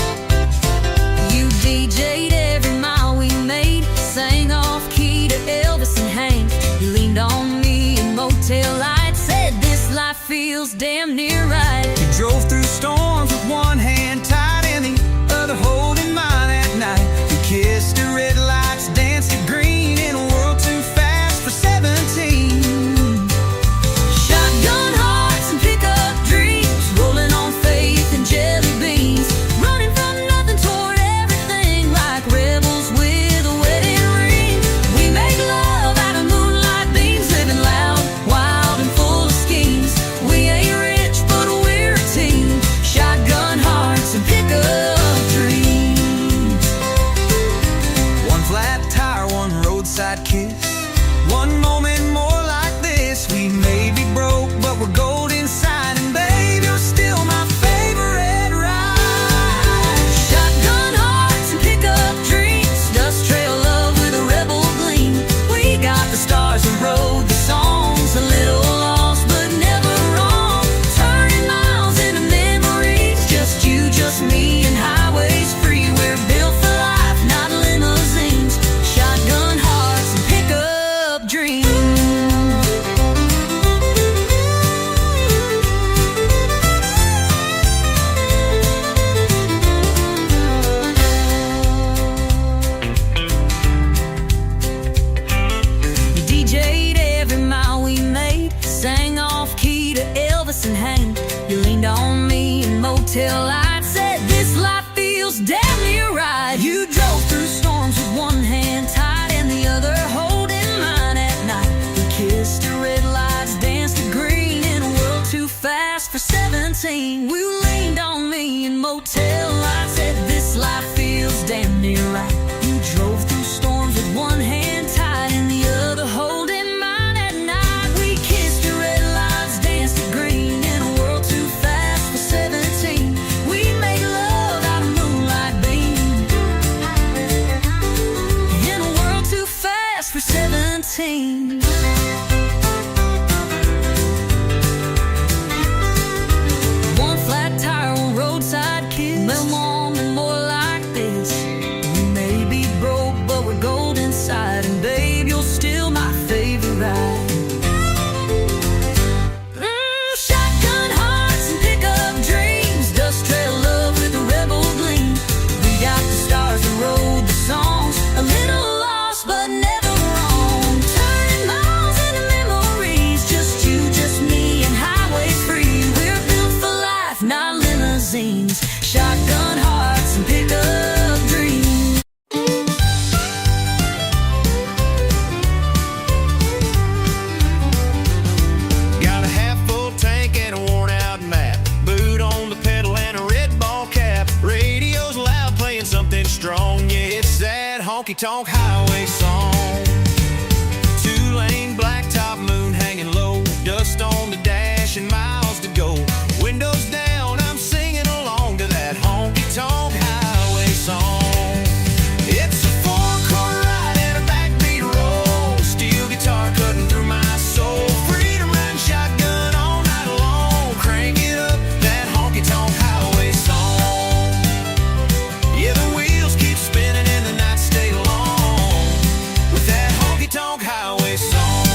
You DJ'd every mile we made, sang off-key to Elvis and Hank. You leaned on me in motel lights, said this life feels damn near right. You drove through storms with one hand tied and the other holding mine at night. We kissed the red lights, danced to green in a world too fast for 17. Shotgun hearts and pickup dreams, rolling on faith and jelly beans, running from nothing toward everything like rebels with a wedding ring. We make love out of moonlight beams, living loud, wild and full of schemes. We ain't rich, but we're a team. Shotgun hearts and pickup dreams. One flat tire, one roadside kiss, one moment more like this. We may be broke, but we're gold inside, and babe, you're still my favorite ride. Shotgun hearts and pickup dreams, dust trail love with a rebel gleam. We got the stars and wrote the songs, a little lost but never wrong, turning miles into memories. Just you, just me, and highways free. We're built for life, not limousines. Shotgun hearts and pickup dreams. You DJ'd every mile we made, sang off-key to Elvis and Hank. You leaned on me in motel lights, said this life feels damn near right. You drove through storms with one hand tied and the other holding mine at night. We kissed the red lights, danced to green in a world too fast for 17. You leaned on me in motel lights, said this life feels damn near right. You drove through storms with one hand tied and the other holding mine at night. We kissed the red lights, danced to green in a world too fast for 17. We made love out of moonlight beams in a world too fast for 17. One flat tire, one roadside kiss, no moment more like this. We may be broke, but we're gold inside, and babe, you're still my favorite ride. Shotgun hearts and pickup dreams, dust trail love with a rebel gleam. We got the stars that wrote the songs, a little lost but never wrong, turning miles into memories. Just you, just me, and highways free. We're built for life, not limousines. Shotgun hearts and pickup dreams. Got a half-full tank and a worn-out map, boot on the pedal and a red ball cap. Radio's loud, playing something strong. Yeah, it's that honky-tonk highway song. Two-lane blacktop, moon hanging low, dust on the dash and miles to go. Windows down, I'm singing along to that honky-tonk highway song. It's a four-chord ride and a backbeat roll, steel guitar cutting through my soul. Free to run shotgun all night long, crank it up, that honky-tonk highway song. Yeah, the wheels keep spinning and the nights stay long with that honky-tonk highway song.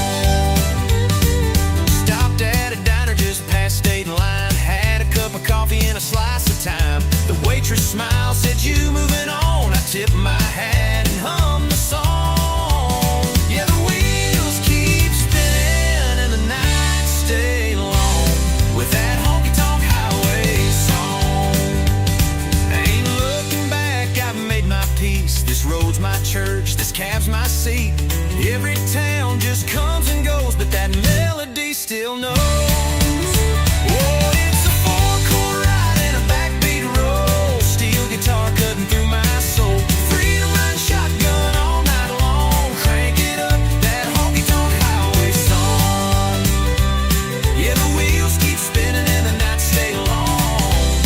cab's my seat. Every town just comes and goes, but that melody still knows. Oh, it's a four-chord ride and a backbeat roll. Steel guitar cutting through my soul. Free to run shotgun all night long. Crank it up, that honky-tonk highway song. Yeah, the wheels keep spinning and the nights stay long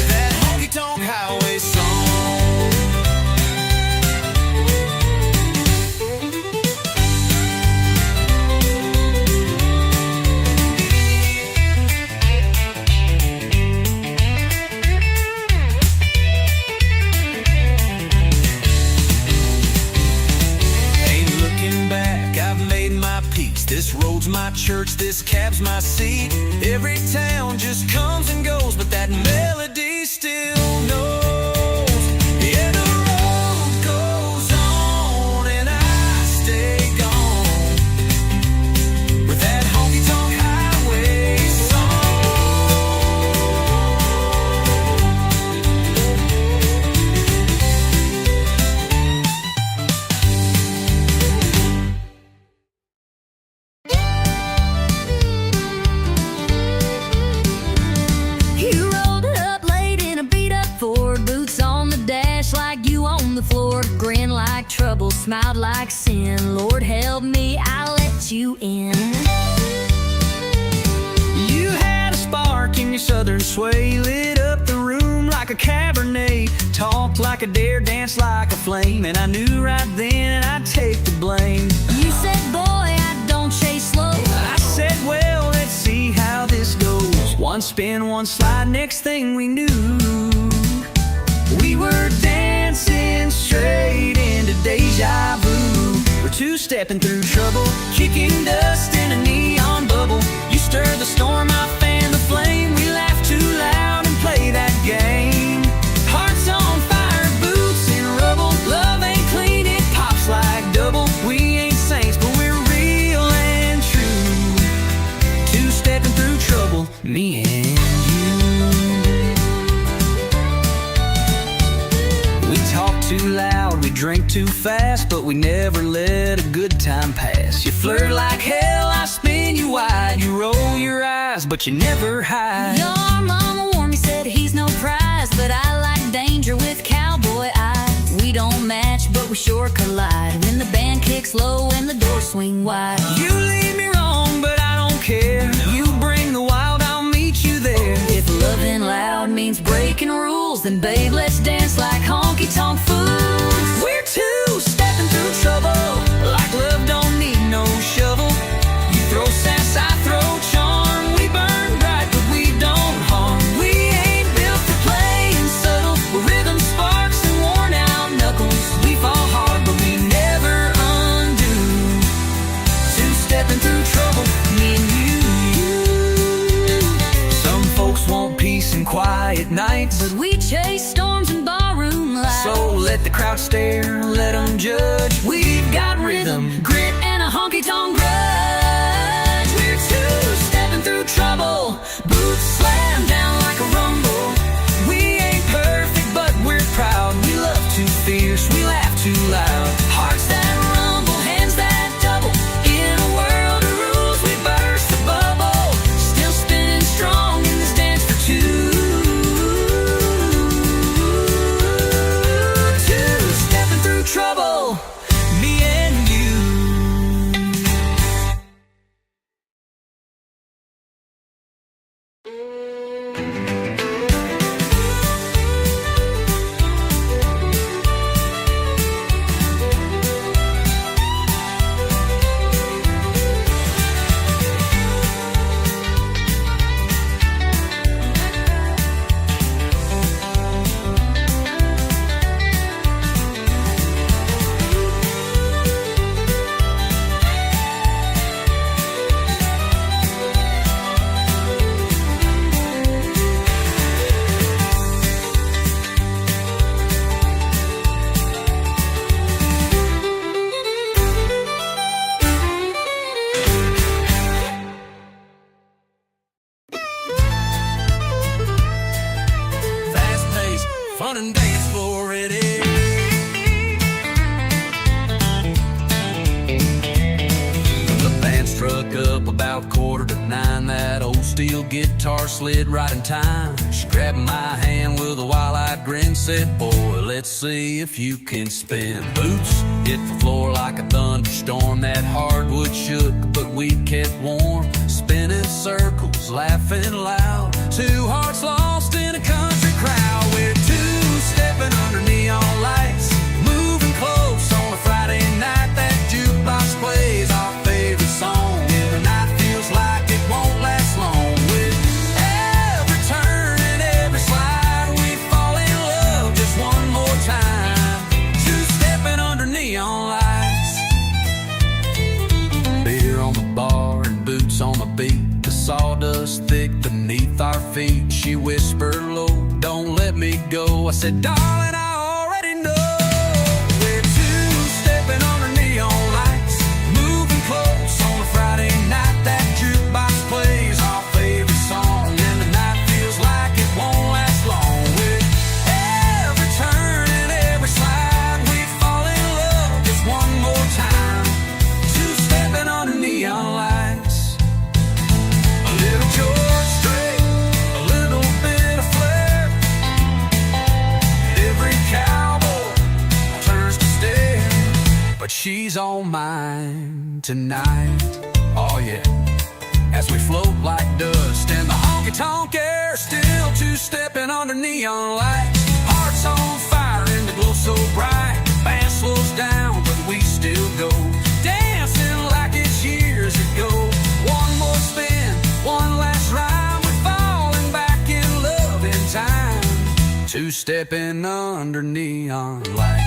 with that honky-tonk highway song. This road's my church, this cab's my seat. Every town just comes and goes, but that melody still knows. Yeah, the road goes on and I stay gone with that honky-tonk highway grin like trouble, smiled like sin. Lord help me, I let you in. You had a spark in your southern sway, lit up the room like a Cabernet, talked like a dare, danced like a flame, and I knew right then I'd take the blame. You said, boy, I don't chase slow. I said, well, let's see how this goes. One spin, one slide, next thing we knew, we were dancing straight into deja vu. We're two-stepping through trouble, kicking dust in a neon bubble. You stir the storm, I fan the flame. We laugh too loud and play that game. Hearts on fire, boots in rubble. Love ain't clean, it pops like double. We ain't saints, but we're real and true. Two-stepping through trouble, me and you. Too loud, we drink too fast, but we never let a good time pass. You flirt like hell, I spin you wide. You roll your eyes, but you never hide. Your mama warned me, said he's no prize, but I like danger with cowboy eyes. We don't match, but we sure collide when the band kicks low and the doors swing wide. You lead me wrong, but I don't care. You bring the wild, I'll meet you there. If loving loud means breaking rules, then babe, let's dance like honky-tonk fools. We're two-stepping through trouble, like love don't need no shovel. You throw sass, I throw charm. We burn bright, but we don't harm. We ain't built for playing subtle, rhythm sparks and worn out knuckles. We fall hard, but we never undo. Two-stepping through trouble, me and you. Some folks want peace and quiet nights, but we chase storms and barroom lights. So let the crowd stare, let them judge. We've got rhythm, grit, and a honky-tonk grudge. We're two-stepping through trouble, boots slam down like a rumble. We ain't perfect, but we're proud. We love too fierce, we laugh too loud. Hearts that rumble, hands that double. In a world of rules, we burst the bubble. Still spinning strong in this dance for two. Two-stepping through trouble, me and you. steel guitar slid right in time. She grabbed my hand with a wild-eyed grin, said, boy, let's see if you can spin. Boots hit the floor like a thunderstorm. That hardwood shook, but we kept warm. Spinning circles, laughing loud. Two hearts lost in a country crowd. We're two-stepping under neon lights, moving close on a Friday night. That jukebox plays our favorite song, and the night feels like it won't last long. With every turn and every slide, we fall in love just one more time. Two-stepping under neon lights. Beer on the bar and boots on the beat. The sawdust thick beneath our feet. She whispered low, don't let me go. I said, darling, I already know. We're two-stepping under neon lights, moving close on a Friday night. That jukebox plays our favorite song, and the night feels like it won't last long. With every turn and every slide, we fall in love just one more time. Two-stepping under neon lights. A little George Strait, a little bit of flair. Every cowboy turns to stare, but she's on mine tonight. Oh yeah, as we float like dust in the honky-tonk air, still two-stepping under neon lights. Hearts on fire and the glow so bright. Band slows down, but we still go, dancing like it's years ago. One more spin, one last rhyme. We're falling back in love in time. Two-stepping under neon lights.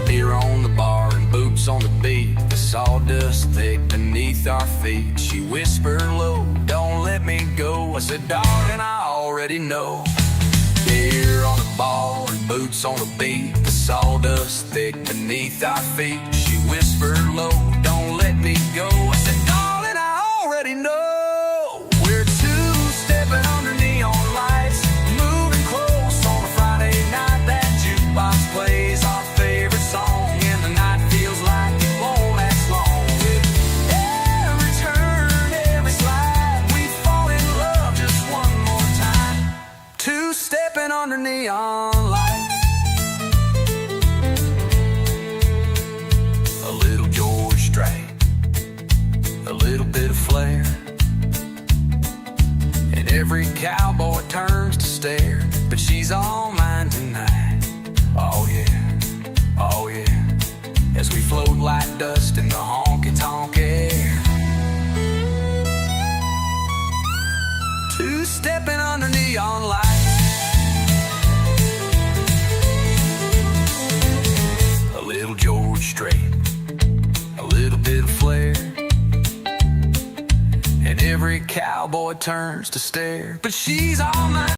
Beer on the bar and boots on the beat. The sawdust thick beneath our feet. She whispered low, don't let me go. I said, darling, I already know. Beer on the bar and boots on the beat. The sawdust thick beneath our feet. She whispered low, don't let me go. I said, darling, I already know. We're two-stepping under neon lights, moving close on a Friday night. That jukebox plays our favorite song, and the night feels like it won't last long. With every turn, every slide, we fall in love just one more time. Two-stepping under neon lights. A little George Strait, a little bit of flair, and every cowboy turns to stare, but she's all mine tonight. Oh yeah, oh yeah, as we float like dust in the honky-tonk air. Two-stepping under neon lights. A little George Strait, a little bit of flair, and every cowboy turns to stare, but she's all mine.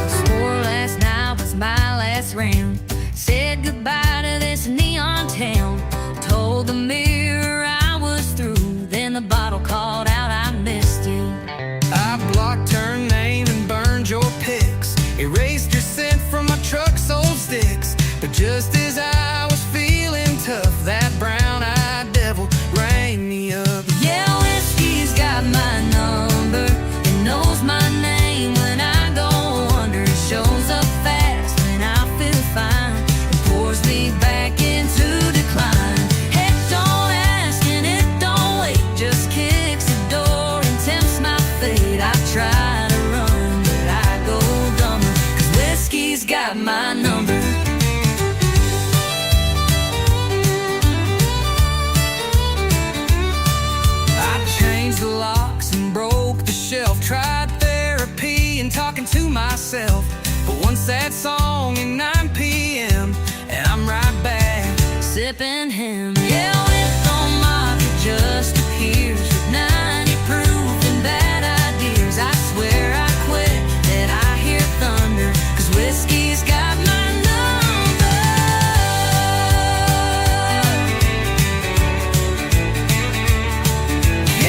Swore last night was my last round. Said goodbye to this neon town. Told the mirror I was through. Then the bottle called out, I missed you. I blocked her name and burned your pics, erased your scent from my truck's old sticks. But just as I was feeling tough, that brown-eyed devil rang me up. Yeah, whiskey's got my number. It knows my name when I go under. It shows up fast when I feel fine. It pours me back into decline. Heck, don't ask and it don't wait. Just kicks the door and tempts my fate. I try to run, but I go dumber. 'Cause whiskey's got my number. The locks and broke the shelf. Tried therapy and talking to myself, but one sad song at 9 p.m. and I'm right back Sipping him, yeah.